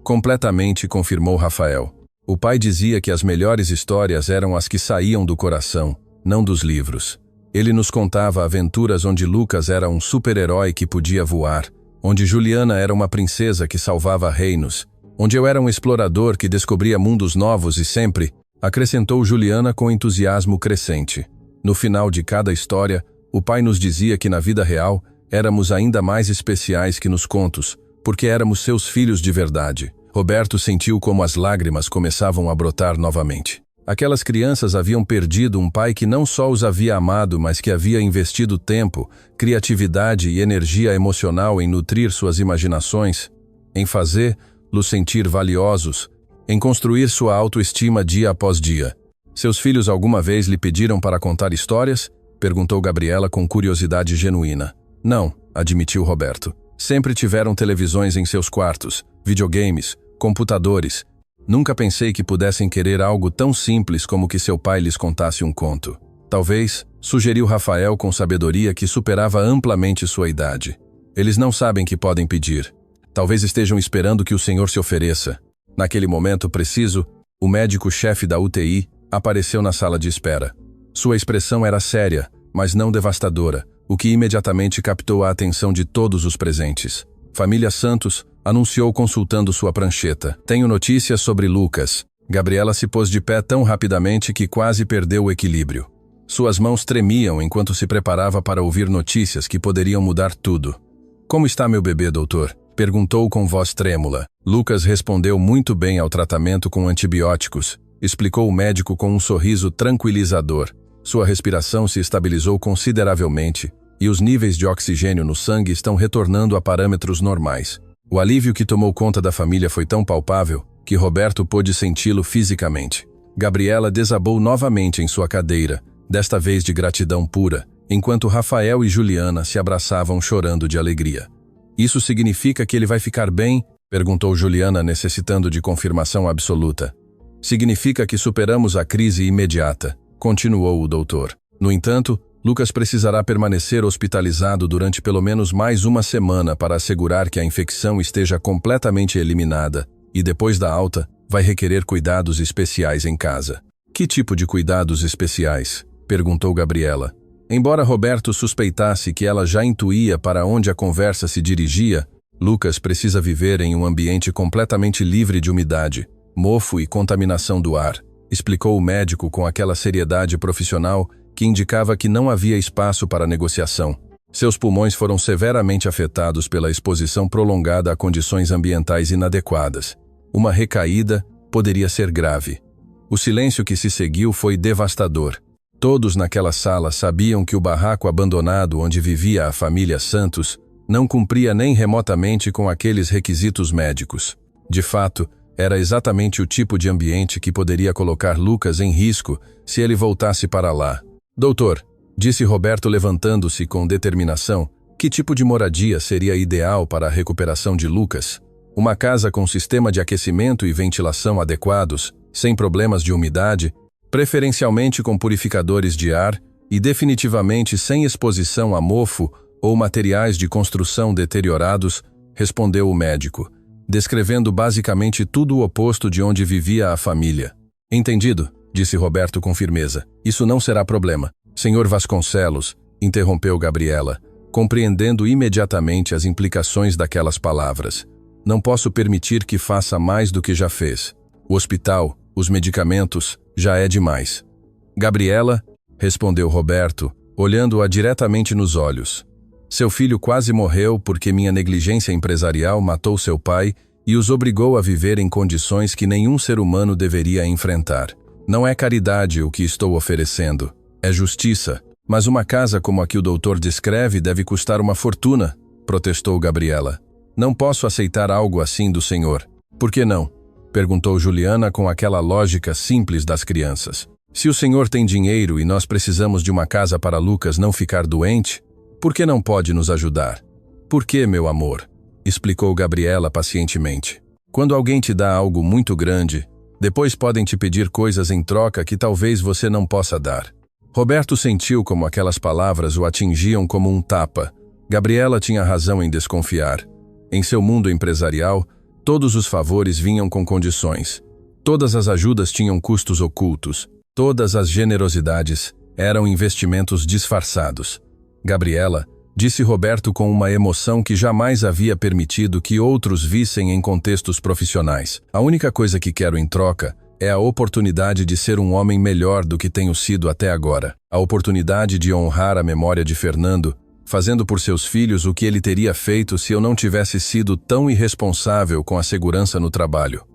"Completamente", confirmou Rafael. "O pai dizia que as melhores histórias eram as que saíam do coração, não dos livros. Ele nos contava aventuras onde Lucas era um super-herói que podia voar, onde Juliana era uma princesa que salvava reinos, onde eu era um explorador que descobria mundos novos e sempre", acrescentou Juliana com entusiasmo crescente. No final de cada história, o pai nos dizia que na vida real éramos ainda mais especiais que nos contos, porque éramos seus filhos de verdade. Roberto sentiu como as lágrimas começavam a brotar novamente. Aquelas crianças haviam perdido um pai que não só os havia amado, mas que havia investido tempo, criatividade e energia emocional em nutrir suas imaginações, em fazê-los sentir valiosos, em construir sua autoestima dia após dia. "Seus filhos alguma vez lhe pediram para contar histórias?" perguntou Gabriela com curiosidade genuína. "Não", admitiu Roberto. "Sempre tiveram televisões em seus quartos, videogames, computadores. Nunca pensei que pudessem querer algo tão simples como que seu pai lhes contasse um conto." "Talvez", sugeriu Rafael com sabedoria que superava amplamente sua idade. "Eles não sabem que podem pedir. Talvez estejam esperando que o Senhor se ofereça." Naquele momento preciso, o médico-chefe da UTI apareceu na sala de espera. Sua expressão era séria, mas não devastadora, o que imediatamente captou a atenção de todos os presentes. "Família Santos", anunciou consultando sua prancheta. "Tenho notícias sobre Lucas." Gabriela se pôs de pé tão rapidamente que quase perdeu o equilíbrio. Suas mãos tremiam enquanto se preparava para ouvir notícias que poderiam mudar tudo. "Como está meu bebê, doutor?" perguntou com voz trêmula. "Lucas respondeu muito bem ao tratamento com antibióticos", explicou o médico com um sorriso tranquilizador. "Sua respiração se estabilizou consideravelmente e os níveis de oxigênio no sangue estão retornando a parâmetros normais." O alívio que tomou conta da família foi tão palpável que Roberto pôde senti-lo fisicamente. Gabriela desabou novamente em sua cadeira, desta vez de gratidão pura, enquanto Rafael e Juliana se abraçavam chorando de alegria. "Isso significa que ele vai ficar bem?" perguntou Juliana, necessitando de confirmação absoluta. "Significa que superamos a crise imediata", continuou o doutor. "No entanto, Lucas precisará permanecer hospitalizado durante pelo menos mais uma semana para assegurar que a infecção esteja completamente eliminada, e depois da alta, vai requerer cuidados especiais em casa." "Que tipo de cuidados especiais?" perguntou Gabriela. Embora Roberto suspeitasse que ela já intuía para onde a conversa se dirigia, Lucas precisa viver em um ambiente completamente livre de umidade, mofo e contaminação do ar, explicou o médico com aquela seriedade profissional que indicava que não havia espaço para negociação. Seus pulmões foram severamente afetados pela exposição prolongada a condições ambientais inadequadas. Uma recaída poderia ser grave. O silêncio que se seguiu foi devastador. Todos naquela sala sabiam que o barraco abandonado onde vivia a família Santos não cumpria nem remotamente com aqueles requisitos médicos. De fato, era exatamente o tipo de ambiente que poderia colocar Lucas em risco se ele voltasse para lá. "Doutor", disse Roberto levantando-se com determinação, "que tipo de moradia seria ideal para a recuperação de Lucas? Uma casa com sistema de aquecimento e ventilação adequados, sem problemas de umidade, preferencialmente com purificadores de ar, e definitivamente sem exposição a mofo ou materiais de construção deteriorados, respondeu o médico, descrevendo basicamente tudo o oposto de onde vivia a família. Entendido, disse Roberto com firmeza. Isso não será problema. Senhor Vasconcelos, interrompeu Gabriela, compreendendo imediatamente as implicações daquelas palavras. Não posso permitir que faça mais do que já fez. O hospital, os medicamentos, já é demais. Gabriela, respondeu Roberto, olhando-a diretamente nos olhos. Seu filho quase morreu porque minha negligência empresarial matou seu pai e os obrigou a viver em condições que nenhum ser humano deveria enfrentar. Não é caridade o que estou oferecendo, é justiça. Mas uma casa como a que o doutor descreve deve custar uma fortuna, protestou Gabriela. Não posso aceitar algo assim do senhor. Por que não? Perguntou Juliana com aquela lógica simples das crianças. Se o senhor tem dinheiro e nós precisamos de uma casa para Lucas não ficar doente, por que não pode nos ajudar? Por que, meu amor? Explicou Gabriela pacientemente. Quando alguém te dá algo muito grande, depois podem te pedir coisas em troca que talvez você não possa dar. Roberto sentiu como aquelas palavras o atingiam como um tapa. Gabriela tinha razão em desconfiar. Em seu mundo empresarial, todos os favores vinham com condições. Todas as ajudas tinham custos ocultos. Todas as generosidades eram investimentos disfarçados. Gabriela, disse Roberto com uma emoção que jamais havia permitido que outros vissem em contextos profissionais. A única coisa que quero em troca é a oportunidade de ser um homem melhor do que tenho sido até agora. A oportunidade de honrar a memória de Fernando, fazendo por seus filhos o que ele teria feito se eu não tivesse sido tão irresponsável com a segurança no trabalho.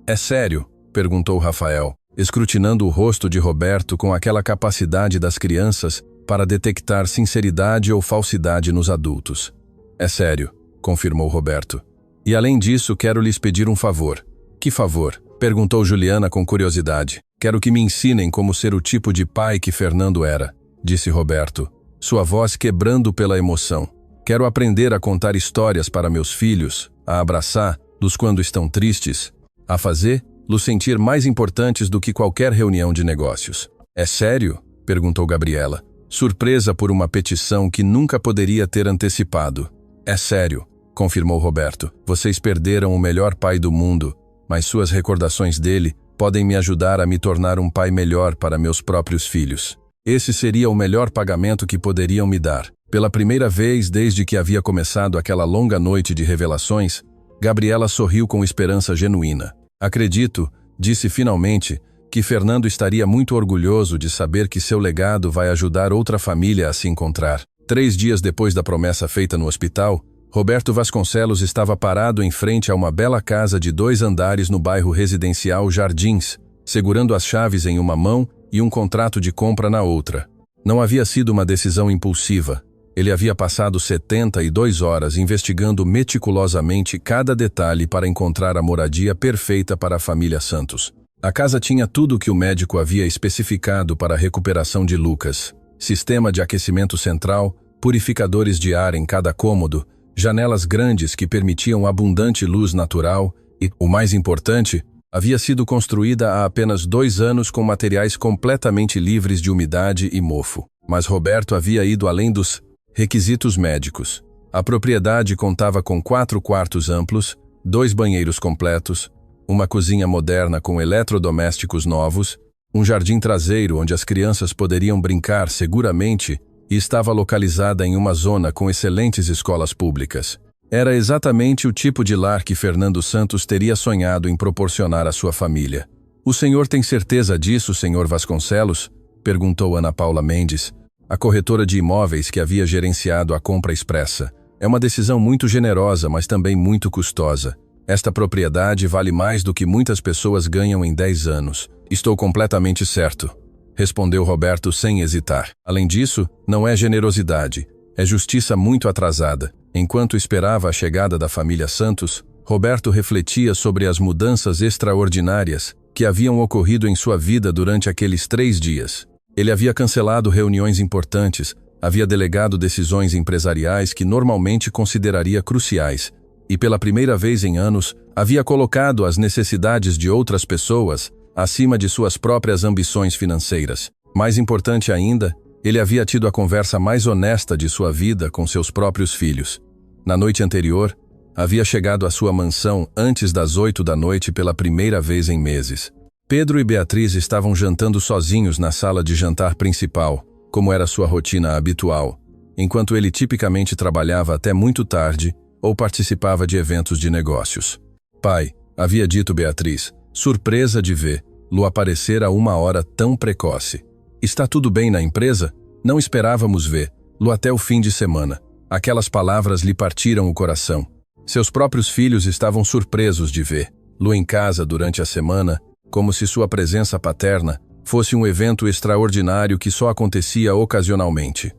É sério? Perguntou Rafael, escrutinando o rosto de Roberto com aquela capacidade das crianças para detectar sinceridade ou falsidade nos adultos. É sério, confirmou Roberto. E além disso, quero lhes pedir um favor. Que favor? Perguntou Juliana com curiosidade. Quero que me ensinem como ser o tipo de pai que Fernando era, disse Roberto, sua voz quebrando pela emoção. Quero aprender a contar histórias para meus filhos, a abraçá-los quando estão tristes, a fazer-los sentir mais importantes do que qualquer reunião de negócios. É sério? Perguntou Gabriela, surpresa por uma petição que nunca poderia ter antecipado. É sério, confirmou Roberto. Vocês perderam o melhor pai do mundo, mas suas recordações dele podem me ajudar a me tornar um pai melhor para meus próprios filhos. Esse seria o melhor pagamento que poderiam me dar. Pela primeira vez desde que havia começado aquela longa noite de revelações, Gabriela sorriu com esperança genuína. Acredito, disse finalmente, que Fernando estaria muito orgulhoso de saber que seu legado vai ajudar outra família a se encontrar. 3 dias depois da promessa feita no hospital, Roberto Vasconcelos estava parado em frente a uma bela casa de 2 andares no bairro residencial Jardins, segurando as chaves em uma mão e um contrato de compra na outra. Não havia sido uma decisão impulsiva. Ele havia passado 72 horas investigando meticulosamente cada detalhe para encontrar a moradia perfeita para a família Santos. A casa tinha tudo o que o médico havia especificado para a recuperação de Lucas. Sistema de aquecimento central, purificadores de ar em cada cômodo, janelas grandes que permitiam abundante luz natural e, o mais importante, havia sido construída há apenas 2 anos com materiais completamente livres de umidade e mofo. Mas Roberto havia ido além dos requisitos médicos. A propriedade contava com 4 quartos amplos, 2 banheiros completos, uma cozinha moderna com eletrodomésticos novos, um jardim traseiro onde as crianças poderiam brincar seguramente e estava localizada em uma zona com excelentes escolas públicas. Era exatamente o tipo de lar que Fernando Santos teria sonhado em proporcionar à sua família. O senhor tem certeza disso, senhor Vasconcelos? Perguntou Ana Paula Mendes, a corretora de imóveis que havia gerenciado a compra expressa. É uma decisão muito generosa, mas também muito custosa. Esta propriedade vale mais do que muitas pessoas ganham em 10 anos. Estou completamente certo, respondeu Roberto sem hesitar. Além disso, não é generosidade, é justiça muito atrasada. Enquanto esperava a chegada da família Santos, Roberto refletia sobre as mudanças extraordinárias que haviam ocorrido em sua vida durante aqueles 3 dias. Ele havia cancelado reuniões importantes, havia delegado decisões empresariais que normalmente consideraria cruciais, e pela primeira vez em anos, havia colocado as necessidades de outras pessoas acima de suas próprias ambições financeiras. Mais importante ainda, Ele havia tido a conversa mais honesta de sua vida com seus próprios filhos. Na noite anterior, havia chegado à sua mansão antes das 8 da noite pela primeira vez em meses. Pedro e Beatriz estavam jantando sozinhos na sala de jantar principal, como era sua rotina habitual, enquanto ele tipicamente trabalhava até muito tarde ou participava de eventos de negócios. Pai, havia dito Beatriz, surpresa de vê-lo aparecer a uma hora tão precoce. Está tudo bem na empresa? Não esperávamos vê-lo até o fim de semana. Aquelas palavras lhe partiram o coração. Seus próprios filhos estavam surpresos de vê-lo em casa durante a semana, como se sua presença paterna fosse um evento extraordinário que só acontecia ocasionalmente.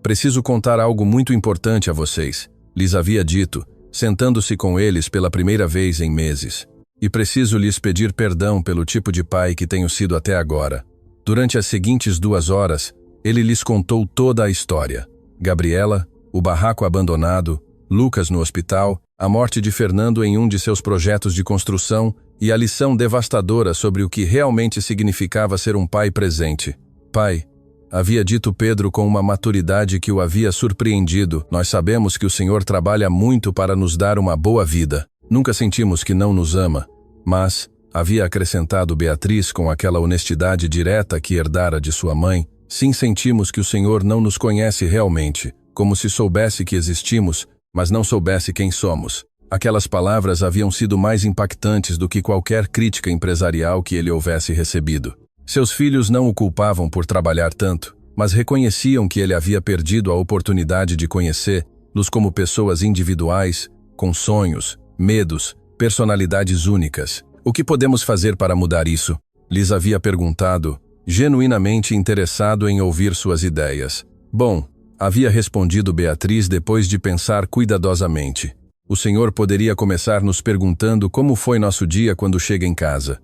Preciso contar algo muito importante a vocês, lhes havia dito, sentando-se com eles pela primeira vez em meses. E preciso lhes pedir perdão pelo tipo de pai que tenho sido até agora. Durante as seguintes 2 horas, ele lhes contou toda a história. Gabriela, o barraco abandonado, Lucas no hospital, a morte de Fernando em um de seus projetos de construção e a lição devastadora sobre o que realmente significava ser um pai presente. Pai, havia dito Pedro com uma maturidade que o havia surpreendido, nós sabemos que o Senhor trabalha muito para nos dar uma boa vida. Nunca sentimos que não nos ama, mas, havia acrescentado Beatriz com aquela honestidade direta que herdara de sua mãe, sim, sentimos que o Senhor não nos conhece realmente, como se soubesse que existimos, mas não soubesse quem somos. Aquelas palavras haviam sido mais impactantes do que qualquer crítica empresarial que ele houvesse recebido. Seus filhos não o culpavam por trabalhar tanto, mas reconheciam que ele havia perdido a oportunidade de conhecê-los como pessoas individuais, com sonhos, medos, personalidades únicas. O que podemos fazer para mudar isso? Lhes havia perguntado, genuinamente interessado em ouvir suas ideias. Bom, havia respondido Beatriz depois de pensar cuidadosamente. O Senhor poderia começar nos perguntando como foi nosso dia quando chega em casa.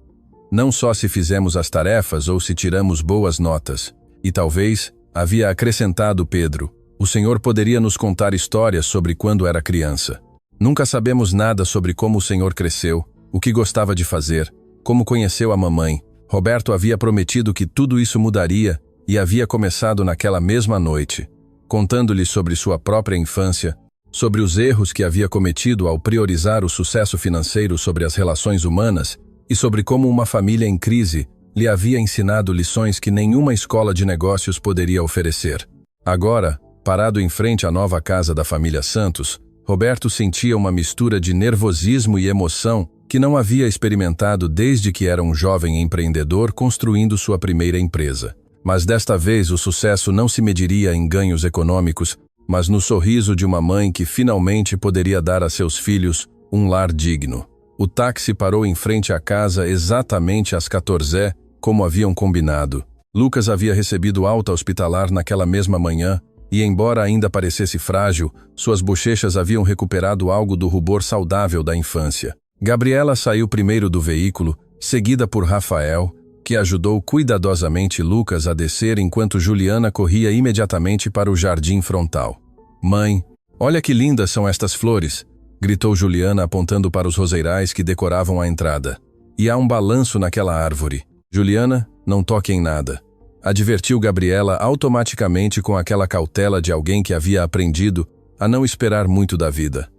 Não só se fizemos as tarefas ou se tiramos boas notas. E talvez, havia acrescentado Pedro, o Senhor poderia nos contar histórias sobre quando era criança. Nunca sabemos nada sobre como o Senhor cresceu, o que gostava de fazer, como conheceu a mamãe. Roberto havia prometido que tudo isso mudaria e havia começado naquela mesma noite, contando-lhe sobre sua própria infância, sobre os erros que havia cometido ao priorizar o sucesso financeiro sobre as relações humanas e sobre como uma família em crise lhe havia ensinado lições que nenhuma escola de negócios poderia oferecer. Agora, parado em frente à nova casa da família Santos, Roberto sentia uma mistura de nervosismo e emoção que não havia experimentado desde que era um jovem empreendedor construindo sua primeira empresa. Mas desta vez o sucesso não se mediria em ganhos econômicos, mas no sorriso de uma mãe que finalmente poderia dar a seus filhos um lar digno. O táxi parou em frente à casa exatamente às 14h, como haviam combinado. Lucas havia recebido alta hospitalar naquela mesma manhã, e embora ainda parecesse frágil, suas bochechas haviam recuperado algo do rubor saudável da infância. Gabriela saiu primeiro do veículo, seguida por Rafael, que ajudou cuidadosamente Lucas a descer enquanto Juliana corria imediatamente para o jardim frontal. Mãe, olha que lindas são estas flores, gritou Juliana apontando para os roseirais que decoravam a entrada. E há um balanço naquela árvore. Juliana, não toque em nada. Advertiu Gabriela automaticamente com aquela cautela de alguém que havia aprendido a não esperar muito da vida.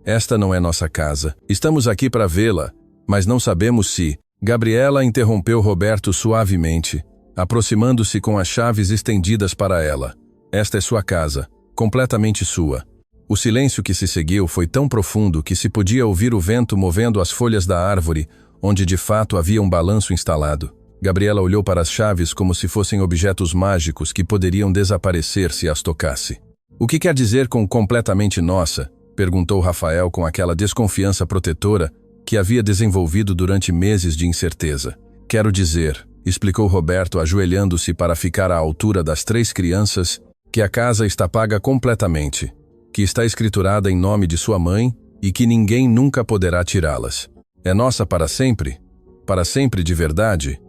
Esta não é nossa casa. Estamos aqui para vê-la, mas não sabemos se... Gabriela interrompeu Roberto suavemente, aproximando-se com as chaves estendidas para ela. Esta é sua casa, completamente sua. O silêncio que se seguiu foi tão profundo que se podia ouvir o vento movendo as folhas da árvore, onde de fato havia um balanço instalado. Gabriela olhou para as chaves como se fossem objetos mágicos que poderiam desaparecer se as tocasse. O que quer dizer com completamente nossa? Perguntou Rafael com aquela desconfiança protetora que havia desenvolvido durante meses de incerteza. Quero dizer, explicou Roberto ajoelhando-se para ficar à altura das 3 crianças, que a casa está paga completamente, que está escriturada em nome de sua mãe e que ninguém nunca poderá tirá-las. É nossa para sempre? Para sempre de verdade?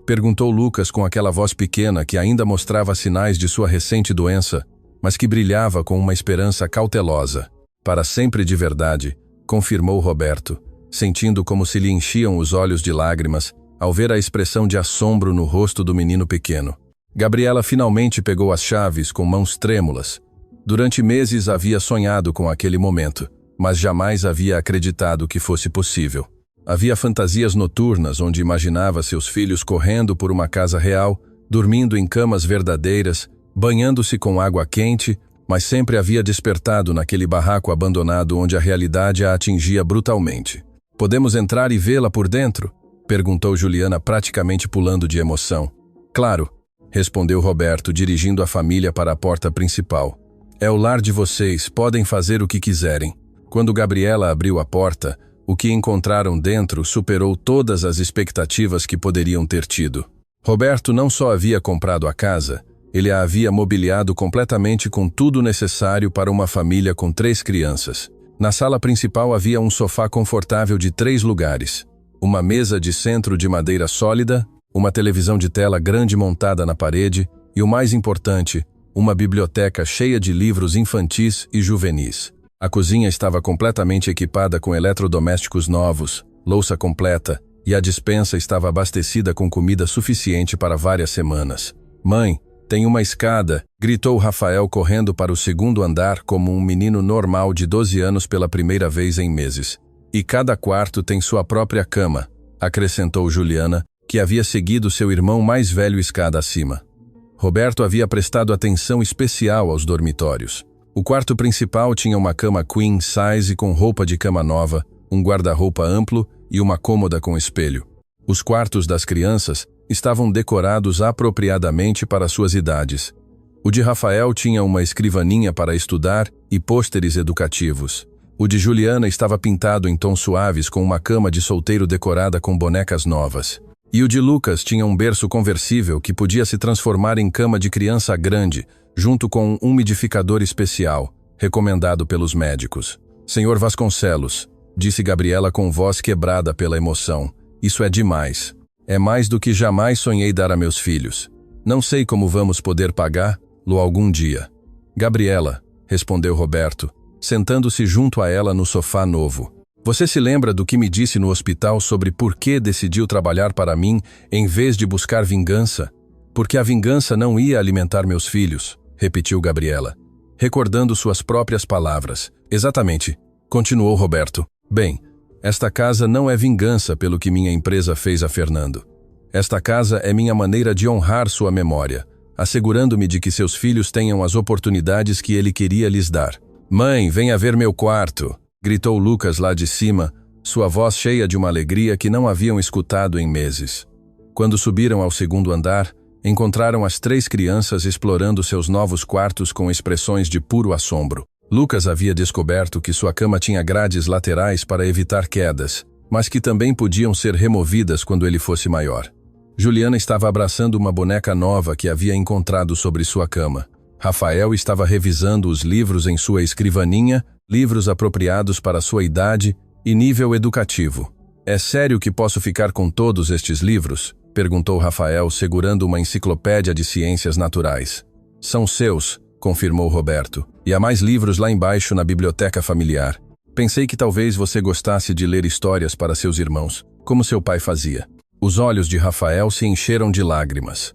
Perguntou Lucas com aquela voz pequena que ainda mostrava sinais de sua recente doença, mas que brilhava com uma esperança cautelosa. Para sempre de verdade, confirmou Roberto, sentindo como se lhe enchiam os olhos de lágrimas ao ver a expressão de assombro no rosto do menino pequeno. Gabriela finalmente pegou as chaves com mãos trêmulas. Durante meses havia sonhado com aquele momento, mas jamais havia acreditado que fosse possível. Havia fantasias noturnas onde imaginava seus filhos correndo por uma casa real, dormindo em camas verdadeiras, banhando-se com água quente, mas sempre havia despertado naquele barraco abandonado onde a realidade a atingia brutalmente. "Podemos entrar e vê-la por dentro?" perguntou Juliana, praticamente pulando de emoção. "Claro", respondeu Roberto, dirigindo a família para a porta principal. "É o lar de vocês, podem fazer o que quiserem." Quando Gabriela abriu a porta, o que encontraram dentro superou todas as expectativas que poderiam ter tido. Roberto não só havia comprado a casa, ele a havia mobiliado completamente com tudo necessário para uma família com 3 crianças. Na sala principal havia um sofá confortável de 3 lugares, uma mesa de centro de madeira sólida, uma televisão de tela grande montada na parede e, o mais importante, uma biblioteca cheia de livros infantis e juvenis. A cozinha estava completamente equipada com eletrodomésticos novos, louça completa, e a despensa estava abastecida com comida suficiente para várias semanas. "Mãe, tem uma escada", gritou Rafael correndo para o 2º andar como um menino normal de 12 anos pela primeira vez em meses. "E cada quarto tem sua própria cama", acrescentou Juliana, que havia seguido seu irmão mais velho escada acima. Roberto havia prestado atenção especial aos dormitórios. O quarto principal tinha uma cama queen size com roupa de cama nova, um guarda-roupa amplo e uma cômoda com espelho. Os quartos das crianças estavam decorados apropriadamente para suas idades. O de Rafael tinha uma escrivaninha para estudar e pôsteres educativos. O de Juliana estava pintado em tons suaves com uma cama de solteiro decorada com bonecas novas. E o de Lucas tinha um berço conversível que podia se transformar em cama de criança grande, junto com um umidificador especial, recomendado pelos médicos. "Senhor Vasconcelos", disse Gabriela com voz quebrada pela emoção, "isso é demais. É mais do que jamais sonhei dar a meus filhos. Não sei como vamos poder pagá-lo algum dia." "Gabriela", respondeu Roberto, sentando-se junto a ela no sofá novo. "Você se lembra do que me disse no hospital sobre por que decidiu trabalhar para mim em vez de buscar vingança? Porque a vingança não ia alimentar meus filhos", repetiu Gabriela, recordando suas próprias palavras. "Exatamente", continuou Roberto. "Bem, esta casa não é vingança pelo que minha empresa fez a Fernando. Esta casa é minha maneira de honrar sua memória, assegurando-me de que seus filhos tenham as oportunidades que ele queria lhes dar." "Mãe, venha ver meu quarto", gritou Lucas lá de cima, sua voz cheia de uma alegria que não haviam escutado em meses. Quando subiram ao 2º andar, encontraram as 3 crianças explorando seus novos quartos com expressões de puro assombro. Lucas havia descoberto que sua cama tinha grades laterais para evitar quedas, mas que também podiam ser removidas quando ele fosse maior. Juliana estava abraçando uma boneca nova que havia encontrado sobre sua cama. Rafael estava revisando os livros em sua escrivaninha, livros apropriados para sua idade e nível educativo. "É sério que posso ficar com todos estes livros?", perguntou Rafael, segurando uma enciclopédia de ciências naturais. "São seus", confirmou Roberto, "e há mais livros lá embaixo na biblioteca familiar. Pensei que talvez você gostasse de ler histórias para seus irmãos, como seu pai fazia." Os olhos de Rafael se encheram de lágrimas.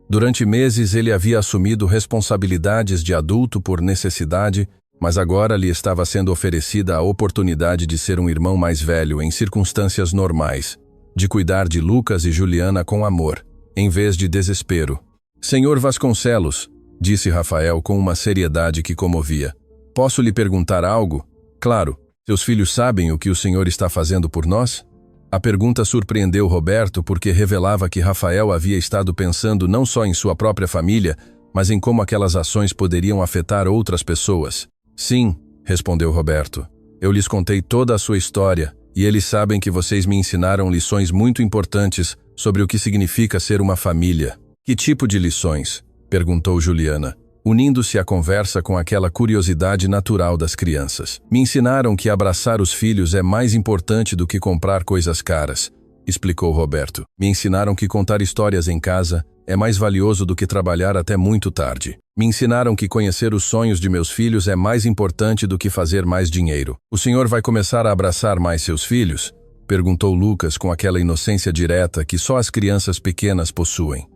Durante meses ele havia assumido responsabilidades de adulto por necessidade, mas agora lhe estava sendo oferecida a oportunidade de ser um irmão mais velho em circunstâncias normais, de cuidar de Lucas e Juliana com amor, em vez de desespero. "Senhor Vasconcelos", disse Rafael com uma seriedade que comovia, "posso lhe perguntar algo?" "Claro, seus filhos sabem o que o senhor está fazendo por nós?" A pergunta surpreendeu Roberto porque revelava que Rafael havia estado pensando não só em sua própria família, mas em como aquelas ações poderiam afetar outras pessoas. "Sim", respondeu Roberto, "eu lhes contei toda a sua história e eles sabem que vocês me ensinaram lições muito importantes sobre o que significa ser uma família." "Que tipo de lições?", perguntou Juliana, unindo-se à conversa com aquela curiosidade natural das crianças. "Me ensinaram que abraçar os filhos é mais importante do que comprar coisas caras", explicou Roberto. "Me ensinaram que contar histórias em casa é mais valioso do que trabalhar até muito tarde. Me ensinaram que conhecer os sonhos de meus filhos é mais importante do que fazer mais dinheiro." "O senhor vai começar a abraçar mais seus filhos?", perguntou Lucas com aquela inocência direta que só as crianças pequenas possuem.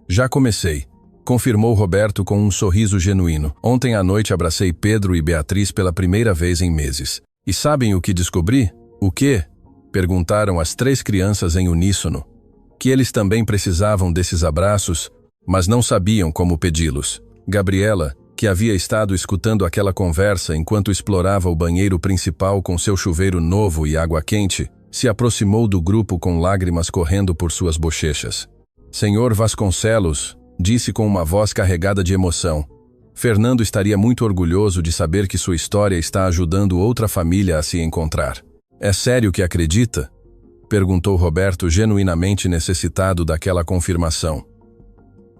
"Já comecei", confirmou Roberto com um sorriso genuíno. Ontem à noite abracei Pedro e Beatriz pela primeira vez em meses. E sabem o que descobri? O quê? Perguntaram as 3 crianças em uníssono. Que eles também precisavam desses abraços, mas não sabiam como pedi-los. Gabriela, que havia estado escutando aquela conversa enquanto explorava o banheiro principal com seu chuveiro novo e água quente, se aproximou do grupo com lágrimas correndo por suas bochechas. Senhor Vasconcelos, disse com uma voz carregada de emoção. Fernando estaria muito orgulhoso de saber que sua história está ajudando outra família a se encontrar. É sério que acredita? Perguntou Roberto, genuinamente necessitado daquela confirmação.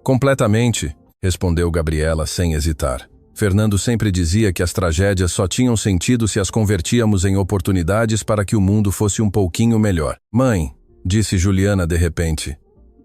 Completamente, respondeu Gabriela sem hesitar. Fernando sempre dizia que as tragédias só tinham sentido se as convertíamos em oportunidades para que o mundo fosse um pouquinho melhor. Mãe, disse Juliana de repente,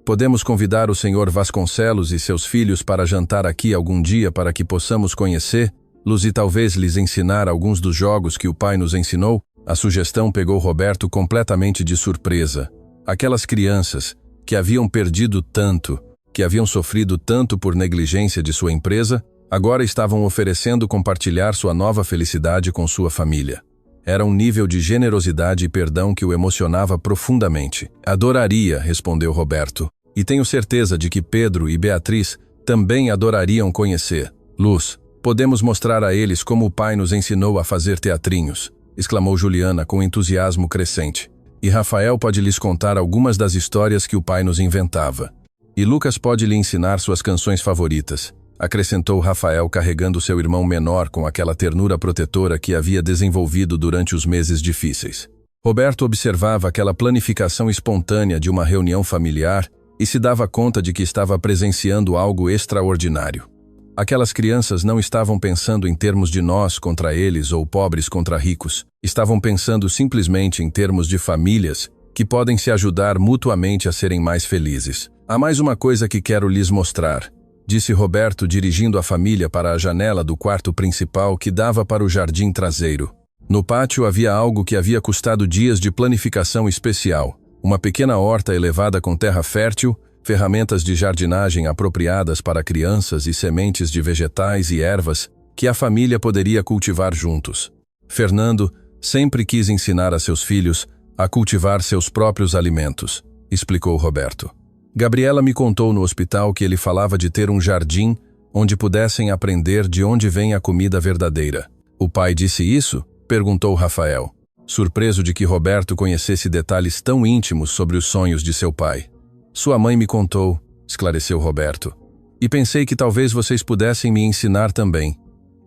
podemos convidar o senhor Vasconcelos e seus filhos para jantar aqui algum dia para que possamos conhecê-los e talvez lhes ensinar alguns dos jogos que o pai nos ensinou? A sugestão pegou Roberto completamente de surpresa. Aquelas crianças, que haviam perdido tanto, que haviam sofrido tanto por negligência de sua empresa, agora estavam oferecendo compartilhar sua nova felicidade com sua família. Era um nível de generosidade e perdão que o emocionava profundamente. Adoraria, respondeu Roberto. E tenho certeza de que Pedro e Beatriz também adorariam conhecer. Luz, podemos mostrar a eles como o pai nos ensinou a fazer teatrinhos, exclamou Juliana com entusiasmo crescente. E Rafael pode lhes contar algumas das histórias que o pai nos inventava. E Lucas pode lhe ensinar suas canções favoritas, acrescentou Rafael carregando seu irmão menor com aquela ternura protetora que havia desenvolvido durante os meses difíceis. Roberto observava aquela planificação espontânea de uma reunião familiar e se dava conta de que estava presenciando algo extraordinário. Aquelas crianças não estavam pensando em termos de nós contra eles ou pobres contra ricos. Estavam pensando simplesmente em termos de famílias que podem se ajudar mutuamente a serem mais felizes. Há mais uma coisa que quero lhes mostrar, disse Roberto dirigindo a família para a janela do quarto principal que dava para o jardim traseiro. No pátio havia algo que havia custado dias de planificação especial. Uma pequena horta elevada com terra fértil, ferramentas de jardinagem apropriadas para crianças e sementes de vegetais e ervas que a família poderia cultivar juntos. Fernando sempre quis ensinar a seus filhos a cultivar seus próprios alimentos, explicou Roberto. Gabriela me contou no hospital que ele falava de ter um jardim onde pudessem aprender de onde vem a comida verdadeira. O pai disse isso? Perguntou Rafael, surpreso de que Roberto conhecesse detalhes tão íntimos sobre os sonhos de seu pai. Sua mãe me contou, esclareceu Roberto. E pensei que talvez vocês pudessem me ensinar também.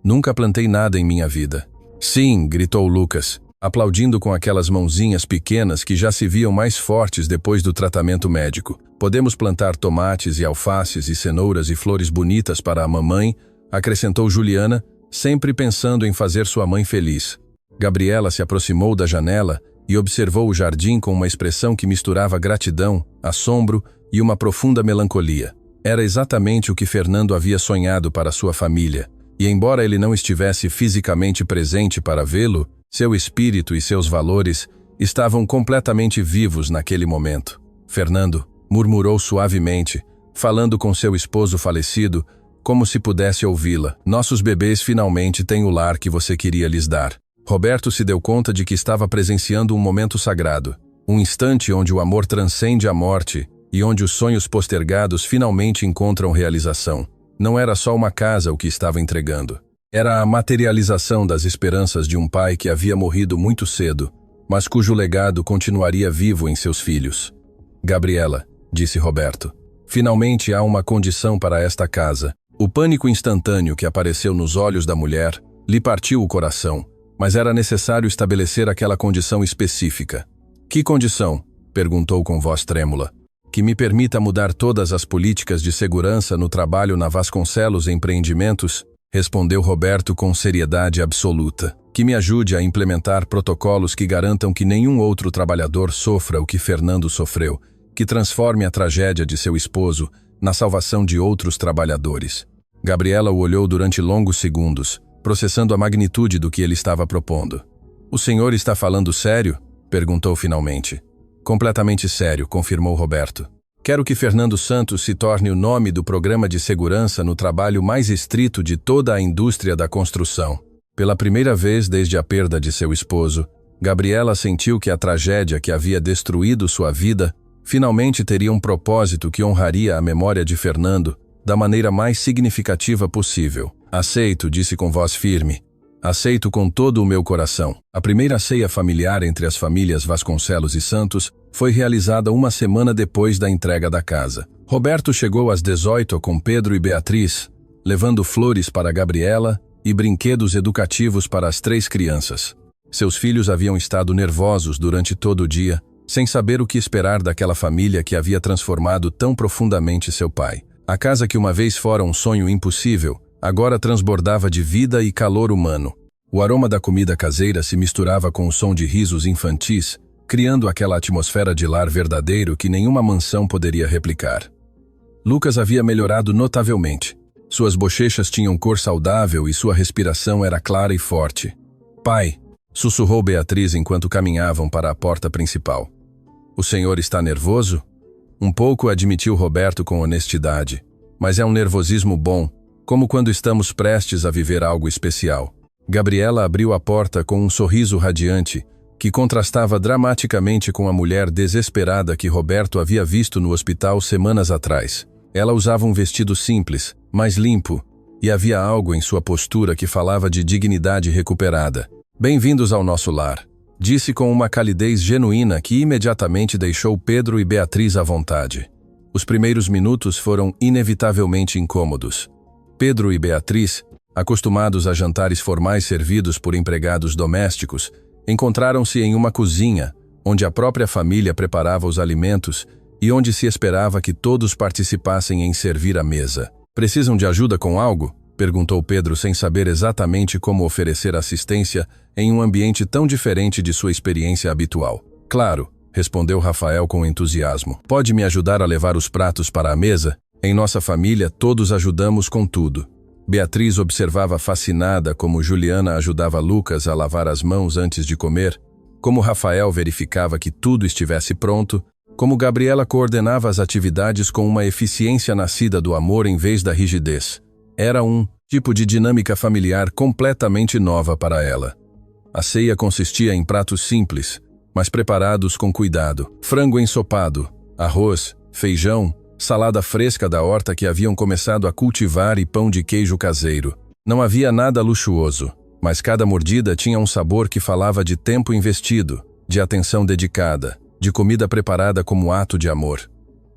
Nunca plantei nada em minha vida. Sim, gritou Lucas, aplaudindo com aquelas mãozinhas pequenas que já se viam mais fortes depois do tratamento médico. Podemos plantar tomates e alfaces e cenouras e flores bonitas para a mamãe, acrescentou Juliana, sempre pensando em fazer sua mãe feliz. Gabriela se aproximou da janela e observou o jardim com uma expressão que misturava gratidão, assombro e uma profunda melancolia. Era exatamente o que Fernando havia sonhado para sua família, e embora ele não estivesse fisicamente presente para vê-lo, seu espírito e seus valores estavam completamente vivos naquele momento. Fernando murmurou suavemente, falando com seu esposo falecido, como se pudesse ouvi-la. Nossos bebês finalmente têm o lar que você queria lhes dar. Roberto se deu conta de que estava presenciando um momento sagrado, um instante onde o amor transcende a morte e onde os sonhos postergados finalmente encontram realização. Não era só uma casa o que estava entregando. Era a materialização das esperanças de um pai que havia morrido muito cedo, mas cujo legado continuaria vivo em seus filhos. Gabriela, disse Roberto, finalmente há uma condição para esta casa. O pânico instantâneo que apareceu nos olhos da mulher lhe partiu o coração, mas era necessário estabelecer aquela condição específica. Que condição? Perguntou com voz trêmula. Que me permita mudar todas as políticas de segurança no trabalho na Vasconcelos Empreendimentos, respondeu Roberto com seriedade absoluta. Que me ajude a implementar protocolos que garantam que nenhum outro trabalhador sofra o que Fernando sofreu, que transforme a tragédia de seu esposo na salvação de outros trabalhadores. Gabriela o olhou durante longos segundos, processando a magnitude do que ele estava propondo. O senhor está falando sério? Perguntou finalmente. Completamente sério, confirmou Roberto. Quero que Fernando Santos se torne o nome do programa de segurança no trabalho mais estrito de toda a indústria da construção. Pela primeira vez desde a perda de seu esposo, Gabriela sentiu que a tragédia que havia destruído sua vida finalmente teria um propósito que honraria a memória de Fernando da maneira mais significativa possível. Aceito, disse com voz firme. Aceito com todo o meu coração. A primeira ceia familiar entre as famílias Vasconcelos e Santos foi realizada uma semana depois da entrega da casa. Roberto chegou às 18 com Pedro e Beatriz, levando flores para Gabriela e brinquedos educativos para as 3 crianças. Seus filhos haviam estado nervosos durante todo o dia, sem saber o que esperar daquela família que havia transformado tão profundamente seu pai. A casa que uma vez fora um sonho impossível, agora transbordava de vida e calor humano. O aroma da comida caseira se misturava com o som de risos infantis, criando aquela atmosfera de lar verdadeiro que nenhuma mansão poderia replicar. Lucas havia melhorado notavelmente. Suas bochechas tinham cor saudável e sua respiração era clara e forte. Pai, sussurrou Beatriz enquanto caminhavam para a porta principal. O senhor está nervoso? Um pouco, admitiu Roberto com honestidade. Mas é um nervosismo bom, como quando estamos prestes a viver algo especial. Gabriela abriu a porta com um sorriso radiante, que contrastava dramaticamente com a mulher desesperada que Roberto havia visto no hospital semanas atrás. Ela usava um vestido simples, mas limpo, e havia algo em sua postura que falava de dignidade recuperada. Bem-vindos ao nosso lar, disse com uma calidez genuína que imediatamente deixou Pedro e Beatriz à vontade. Os primeiros minutos foram inevitavelmente incômodos. Pedro e Beatriz, acostumados a jantares formais servidos por empregados domésticos, encontraram-se em uma cozinha, onde a própria família preparava os alimentos e onde se esperava que todos participassem em servir a mesa. Precisam de ajuda com algo? Perguntou Pedro sem saber exatamente como oferecer assistência em um ambiente tão diferente de sua experiência habitual. Claro, respondeu Rafael com entusiasmo. Pode me ajudar a levar os pratos para a mesa? Em nossa família, todos ajudamos com tudo. Beatriz observava fascinada como Juliana ajudava Lucas a lavar as mãos antes de comer, como Rafael verificava que tudo estivesse pronto, como Gabriela coordenava as atividades com uma eficiência nascida do amor em vez da rigidez. Era um tipo de dinâmica familiar completamente nova para ela. A ceia consistia em pratos simples, mas preparados com cuidado. Frango ensopado, arroz, feijão, salada fresca da horta que haviam começado a cultivar e pão de queijo caseiro. Não havia nada luxuoso, mas cada mordida tinha um sabor que falava de tempo investido, de atenção dedicada, de comida preparada como ato de amor.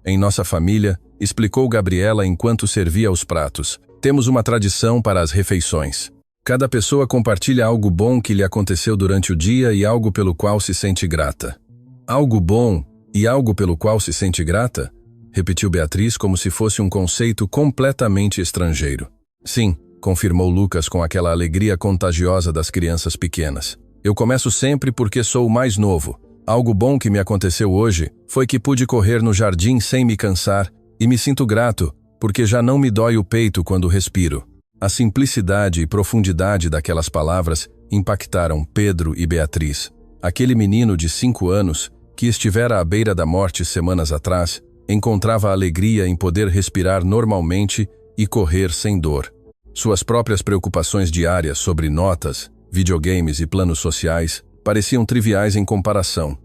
Em nossa família, explicou Gabriela enquanto servia os pratos, temos uma tradição para as refeições. Cada pessoa compartilha algo bom que lhe aconteceu durante o dia e algo pelo qual se sente grata. Algo bom e algo pelo qual se sente grata? Repetiu Beatriz como se fosse um conceito completamente estrangeiro. Sim, confirmou Lucas com aquela alegria contagiosa das crianças pequenas. Eu começo sempre porque sou o mais novo. Algo bom que me aconteceu hoje foi que pude correr no jardim sem me cansar e me sinto grato, porque já não me dói o peito quando respiro. A simplicidade e profundidade daquelas palavras impactaram Pedro e Beatriz. Aquele menino de 5 anos, que estivera à beira da morte semanas atrás, encontrava alegria em poder respirar normalmente e correr sem dor. Suas próprias preocupações diárias sobre notas, videogames e planos sociais pareciam triviais em comparação.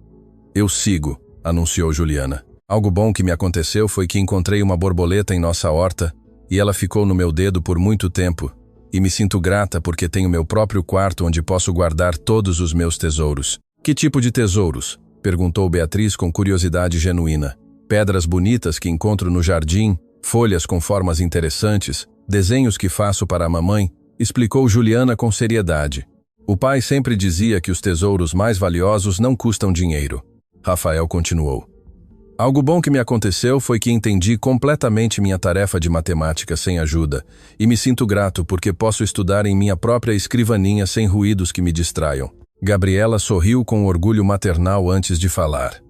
Eu sigo, anunciou Juliana. Algo bom que me aconteceu foi que encontrei uma borboleta em nossa horta e ela ficou no meu dedo por muito tempo. E me sinto grata porque tenho meu próprio quarto onde posso guardar todos os meus tesouros. Que tipo de tesouros? Perguntou Beatriz com curiosidade genuína. Pedras bonitas que encontro no jardim, folhas com formas interessantes, desenhos que faço para a mamãe, explicou Juliana com seriedade. O pai sempre dizia que os tesouros mais valiosos não custam dinheiro. Rafael continuou. Algo bom que me aconteceu foi que entendi completamente minha tarefa de matemática sem ajuda, e me sinto grato porque posso estudar em minha própria escrivaninha sem ruídos que me distraiam. Gabriela sorriu com orgulho maternal antes de falar.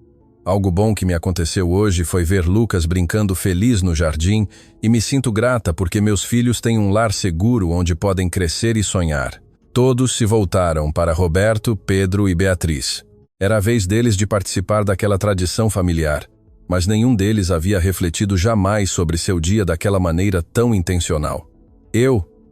Algo bom que me aconteceu hoje foi ver Lucas brincando feliz no jardim e me sinto grata porque meus filhos têm um lar seguro onde podem crescer e sonhar. Todos se voltaram para Roberto, Pedro e Beatriz. Era a vez deles de participar daquela tradição familiar, mas nenhum deles havia refletido jamais sobre seu dia daquela maneira tão intencional.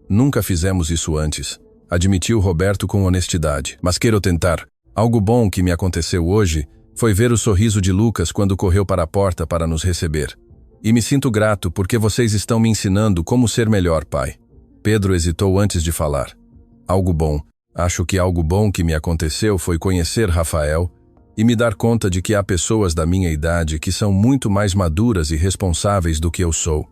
Nunca fizemos isso antes, admitiu Roberto com honestidade. Mas quero tentar. Algo bom que me aconteceu hoje foi ver o sorriso de Lucas quando correu para a porta para nos receber. E me sinto grato porque vocês estão me ensinando como ser melhor, pai. Pedro hesitou antes de falar. Algo bom. Acho que algo bom que me aconteceu foi conhecer Rafael e me dar conta de que há pessoas da minha idade que são muito mais maduras e responsáveis do que eu sou.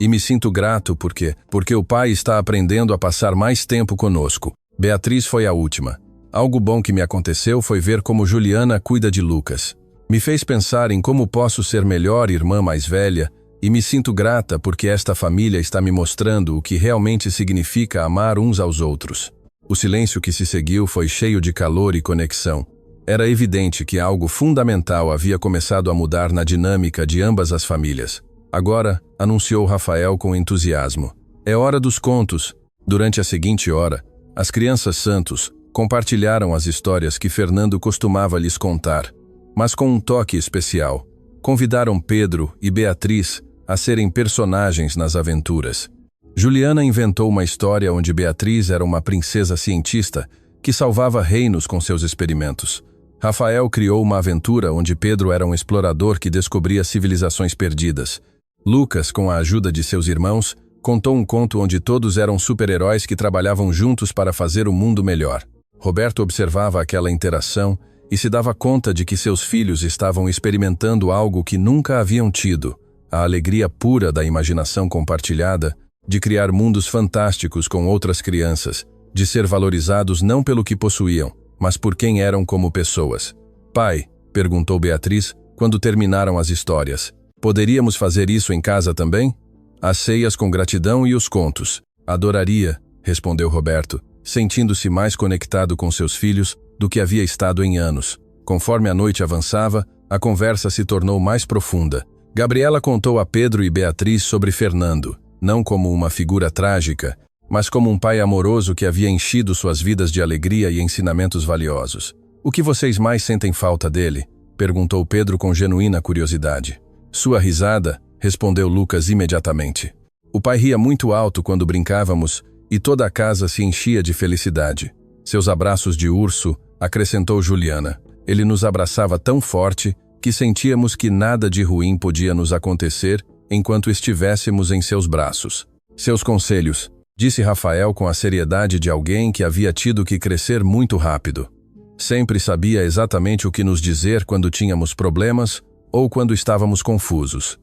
E me sinto grato porque o pai está aprendendo a passar mais tempo conosco. Beatriz foi a última. Algo bom que me aconteceu foi ver como Juliana cuida de Lucas. Me fez pensar em como posso ser melhor irmã mais velha e me sinto grata porque esta família está me mostrando o que realmente significa amar uns aos outros. O silêncio que se seguiu foi cheio de calor e conexão. Era evidente que algo fundamental havia começado a mudar na dinâmica de ambas as famílias. Agora, anunciou Rafael com entusiasmo. É hora dos contos. Durante a seguinte hora, as crianças Santos compartilharam as histórias que Fernando costumava lhes contar, mas com um toque especial. Convidaram Pedro e Beatriz a serem personagens nas aventuras. Juliana inventou uma história onde Beatriz era uma princesa cientista que salvava reinos com seus experimentos. Rafael criou uma aventura onde Pedro era um explorador que descobria civilizações perdidas. Lucas, com a ajuda de seus irmãos, contou um conto onde todos eram super-heróis que trabalhavam juntos para fazer o mundo melhor. Roberto observava aquela interação e se dava conta de que seus filhos estavam experimentando algo que nunca haviam tido, a alegria pura da imaginação compartilhada, de criar mundos fantásticos com outras crianças, de ser valorizados não pelo que possuíam, mas por quem eram como pessoas. Pai, perguntou Beatriz, quando terminaram as histórias, poderíamos fazer isso em casa também? As ceias com gratidão e os contos. Adoraria, respondeu Roberto, sentindo-se mais conectado com seus filhos do que havia estado em anos. Conforme a noite avançava, a conversa se tornou mais profunda. Gabriela contou a Pedro e Beatriz sobre Fernando, não como uma figura trágica, mas como um pai amoroso que havia enchido suas vidas de alegria e ensinamentos valiosos. O que vocês mais sentem falta dele? Perguntou Pedro com genuína curiosidade. Sua risada, respondeu Lucas imediatamente. O pai ria muito alto quando brincávamos e toda a casa se enchia de felicidade. Seus abraços de urso, acrescentou Juliana. Ele nos abraçava tão forte que sentíamos que nada de ruim podia nos acontecer enquanto estivéssemos em seus braços. Seus conselhos, disse Rafael com a seriedade de alguém que havia tido que crescer muito rápido. Sempre sabia exatamente o que nos dizer quando tínhamos problemas ou quando estávamos confusos.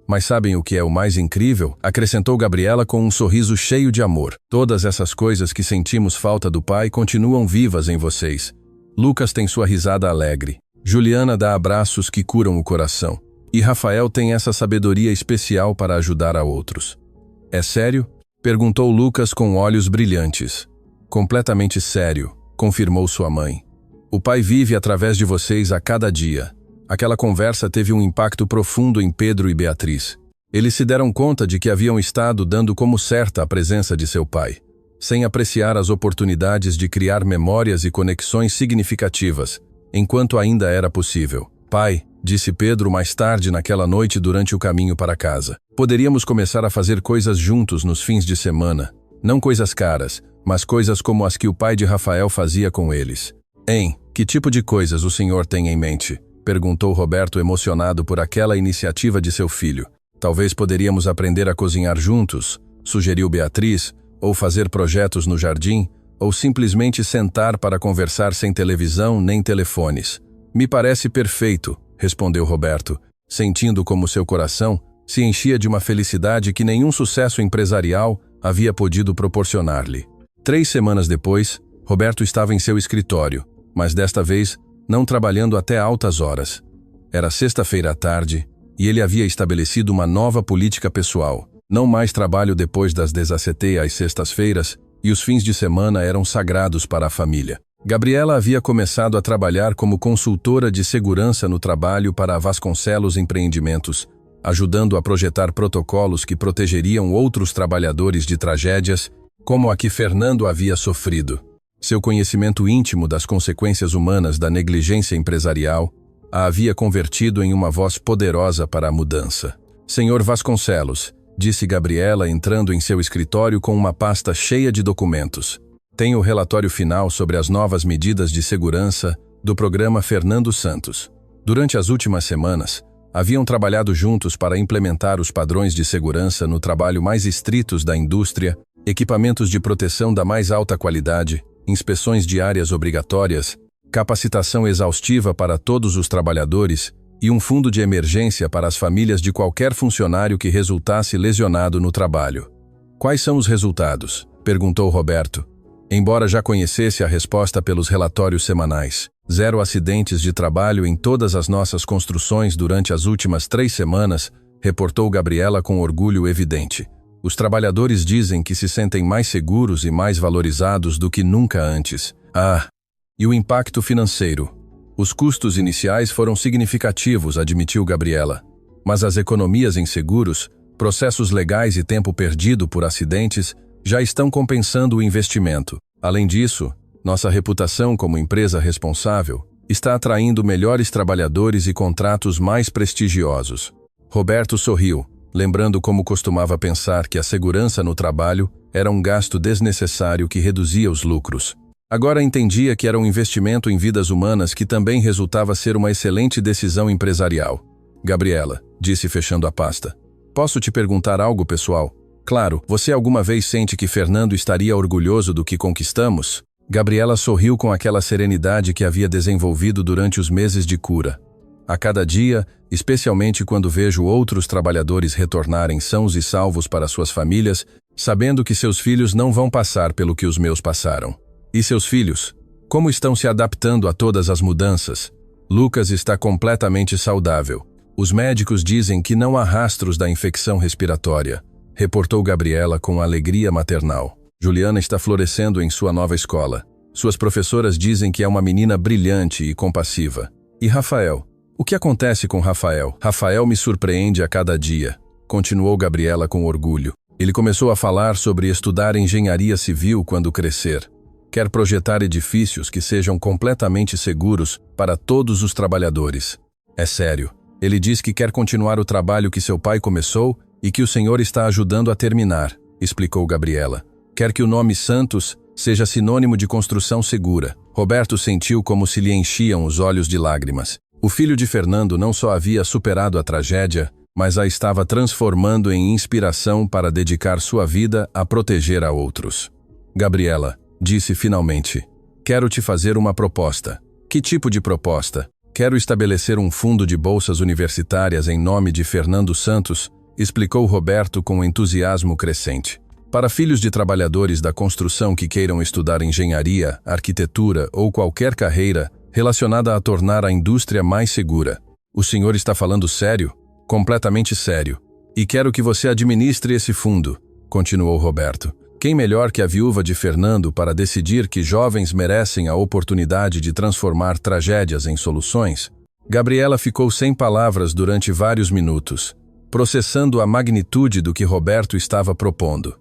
Mas sabem o que é o mais incrível? Acrescentou Gabriela com um sorriso cheio de amor. Todas essas coisas que sentimos falta do pai continuam vivas em vocês. Lucas tem sua risada alegre. Juliana dá abraços que curam o coração. E Rafael tem essa sabedoria especial para ajudar a outros. É sério? Perguntou Lucas com olhos brilhantes. Completamente sério, confirmou sua mãe. O pai vive através de vocês a cada dia. Aquela conversa teve um impacto profundo em Pedro e Beatriz. Eles se deram conta de que haviam estado dando como certa a presença de seu pai, sem apreciar as oportunidades de criar memórias e conexões significativas, enquanto ainda era possível. Pai, disse Pedro mais tarde naquela noite durante o caminho para casa, poderíamos começar a fazer coisas juntos nos fins de semana. Não coisas caras, mas coisas como as que o pai de Rafael fazia com eles. Que tipo de coisas o senhor tem em mente? Perguntou Roberto emocionado por aquela iniciativa de seu filho. Talvez poderíamos aprender a cozinhar juntos, sugeriu Beatriz, ou fazer projetos no jardim, ou simplesmente sentar para conversar sem televisão nem telefones. Me parece perfeito, respondeu Roberto, sentindo como seu coração se enchia de uma felicidade que nenhum sucesso empresarial havia podido proporcionar-lhe. 3 semanas depois, Roberto estava em seu escritório, mas desta vez não trabalhando até altas horas. Era sexta-feira à tarde e ele havia estabelecido uma nova política pessoal. Não mais trabalho depois das 17 às sextas-feiras e os fins de semana eram sagrados para a família. Gabriela havia começado a trabalhar como consultora de segurança no trabalho para a Vasconcelos Empreendimentos, ajudando a projetar protocolos que protegeriam outros trabalhadores de tragédias como a que Fernando havia sofrido. Seu conhecimento íntimo das consequências humanas da negligência empresarial a havia convertido em uma voz poderosa para a mudança. Senhor Vasconcelos, disse Gabriela entrando em seu escritório com uma pasta cheia de documentos. Tenho o relatório final sobre as novas medidas de segurança do programa Fernando Santos. Durante as últimas semanas, haviam trabalhado juntos para implementar os padrões de segurança no trabalho mais estritos da indústria, equipamentos de proteção da mais alta qualidade, inspeções diárias obrigatórias, capacitação exaustiva para todos os trabalhadores e um fundo de emergência para as famílias de qualquer funcionário que resultasse lesionado no trabalho. Quais são os resultados? Perguntou Roberto. Embora já conhecesse a resposta pelos relatórios semanais. 0 acidentes de trabalho em todas as nossas construções durante as últimas 3 semanas, reportou Gabriela com orgulho evidente. Os trabalhadores dizem que se sentem mais seguros e mais valorizados do que nunca antes. E o impacto financeiro? Os custos iniciais foram significativos, admitiu Gabriela. Mas as economias em seguros, processos legais e tempo perdido por acidentes já estão compensando o investimento. Além disso, nossa reputação como empresa responsável está atraindo melhores trabalhadores e contratos mais prestigiosos. Roberto sorriu, lembrando como costumava pensar que a segurança no trabalho era um gasto desnecessário que reduzia os lucros. Agora entendia que era um investimento em vidas humanas que também resultava ser uma excelente decisão empresarial. Gabriela, disse fechando a pasta. Posso te perguntar algo, pessoal? Claro, você alguma vez sente que Fernando estaria orgulhoso do que conquistamos? Gabriela sorriu com aquela serenidade que havia desenvolvido durante os meses de cura. A cada dia, especialmente quando vejo outros trabalhadores retornarem sãos e salvos para suas famílias, sabendo que seus filhos não vão passar pelo que os meus passaram. E seus filhos? Como estão se adaptando a todas as mudanças? Lucas está completamente saudável. Os médicos dizem que não há rastros da infecção respiratória, reportou Gabriela com alegria maternal. Juliana está florescendo em sua nova escola. Suas professoras dizem que é uma menina brilhante e compassiva. E Rafael? O que acontece com Rafael? Rafael me surpreende a cada dia, continuou Gabriela com orgulho. Ele começou a falar sobre estudar engenharia civil quando crescer. Quer projetar edifícios que sejam completamente seguros para todos os trabalhadores. É sério. Ele diz que quer continuar o trabalho que seu pai começou e que o senhor está ajudando a terminar, explicou Gabriela. Quer que o nome Santos seja sinônimo de construção segura. Roberto sentiu como se lhe enchiam os olhos de lágrimas. O filho de Fernando não só havia superado a tragédia, mas a estava transformando em inspiração para dedicar sua vida a proteger a outros. Gabriela, disse finalmente, quero te fazer uma proposta. Que tipo de proposta? Quero estabelecer um fundo de bolsas universitárias em nome de Fernando Santos, explicou Roberto com entusiasmo crescente. Para filhos de trabalhadores da construção que queiram estudar engenharia, arquitetura ou qualquer carreira relacionada a tornar a indústria mais segura. O senhor está falando sério? Completamente sério. E quero que você administre esse fundo, continuou Roberto. Quem melhor que a viúva de Fernando para decidir que jovens merecem a oportunidade de transformar tragédias em soluções? Gabriela ficou sem palavras durante vários minutos, processando a magnitude do que Roberto estava propondo.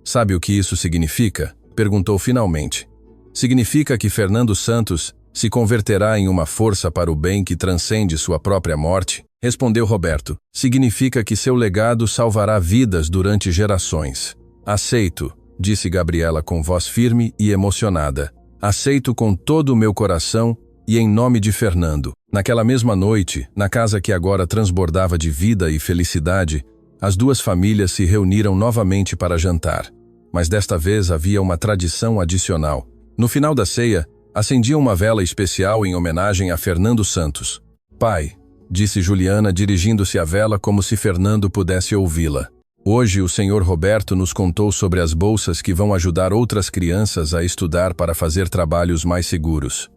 Sabe o que isso significa? Perguntou finalmente. Significa que Fernando Santos se converterá em uma força para o bem que transcende sua própria morte? Respondeu Roberto. Significa que seu legado salvará vidas durante gerações. Aceito, disse Gabriela com voz firme e emocionada. Aceito com todo o meu coração e em nome de Fernando. Naquela mesma noite, na casa que agora transbordava de vida e felicidade, as duas famílias se reuniram novamente para jantar. Mas desta vez havia uma tradição adicional. No final da ceia, acendiam uma vela especial em homenagem a Fernando Santos. Pai, disse Juliana dirigindo-se à vela como se Fernando pudesse ouvi-la. Hoje o senhor Roberto nos contou sobre as bolsas que vão ajudar outras crianças a estudar para fazer trabalhos mais seguros.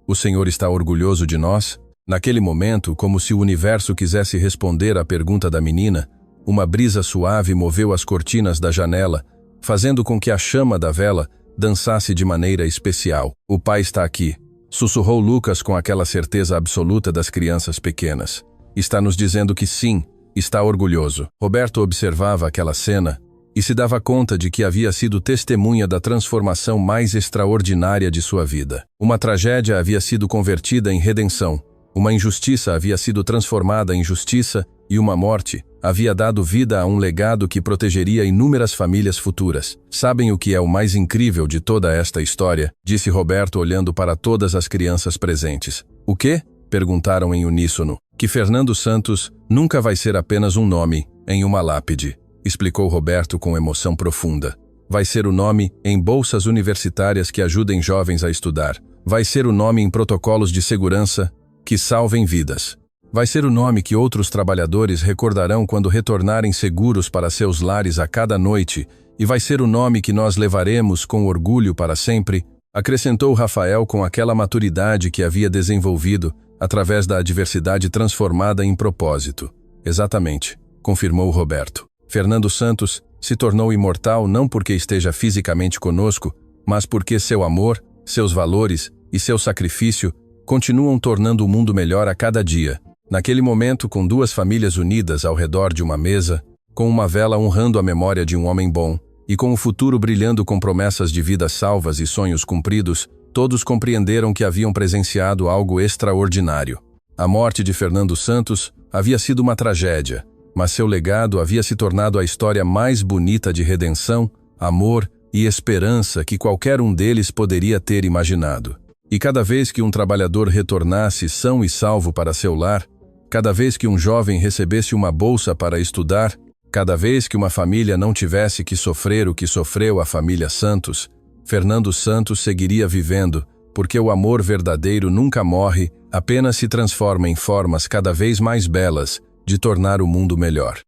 O senhor está orgulhoso de nós? Naquele momento, como se o universo quisesse responder à pergunta da menina, uma brisa suave moveu as cortinas da janela, fazendo com que a chama da vela dançasse de maneira especial. O pai está aqui, sussurrou Lucas com aquela certeza absoluta das crianças pequenas. Está nos dizendo que sim, está orgulhoso. Roberto observava aquela cena e se dava conta de que havia sido testemunha da transformação mais extraordinária de sua vida. Uma tragédia havia sido convertida em redenção, Uma injustiça havia sido transformada em justiça e uma morte havia dado vida a um legado que protegeria inúmeras famílias futuras. Sabem o que é o mais incrível de toda esta história? Disse Roberto olhando para todas as crianças presentes. O quê? Perguntaram em uníssono. Que Fernando Santos nunca vai ser apenas um nome em uma lápide, explicou Roberto com emoção profunda. Vai ser o nome em bolsas universitárias que ajudem jovens a estudar. Vai ser o nome em protocolos de segurança que salvem vidas. Vai ser o nome que outros trabalhadores recordarão quando retornarem seguros para seus lares a cada noite, e vai ser o nome que nós levaremos com orgulho para sempre, acrescentou Rafael com aquela maturidade que havia desenvolvido através da adversidade transformada em propósito. Exatamente, confirmou Roberto. Fernando Santos se tornou imortal não porque esteja fisicamente conosco, mas porque seu amor, seus valores e seu sacrifício continuam tornando o mundo melhor a cada dia. Naquele momento, com duas famílias unidas ao redor de uma mesa, com uma vela honrando a memória de um homem bom, e com o futuro brilhando com promessas de vidas salvas e sonhos cumpridos, todos compreenderam que haviam presenciado algo extraordinário. A morte de Fernando Santos havia sido uma tragédia, mas seu legado havia se tornado a história mais bonita de redenção, amor e esperança que qualquer um deles poderia ter imaginado. E cada vez que um trabalhador retornasse são e salvo para seu lar, cada vez que um jovem recebesse uma bolsa para estudar, cada vez que uma família não tivesse que sofrer o que sofreu a família Santos, Fernando Santos seguiria vivendo, porque o amor verdadeiro nunca morre, apenas se transforma em formas cada vez mais belas de tornar o mundo melhor.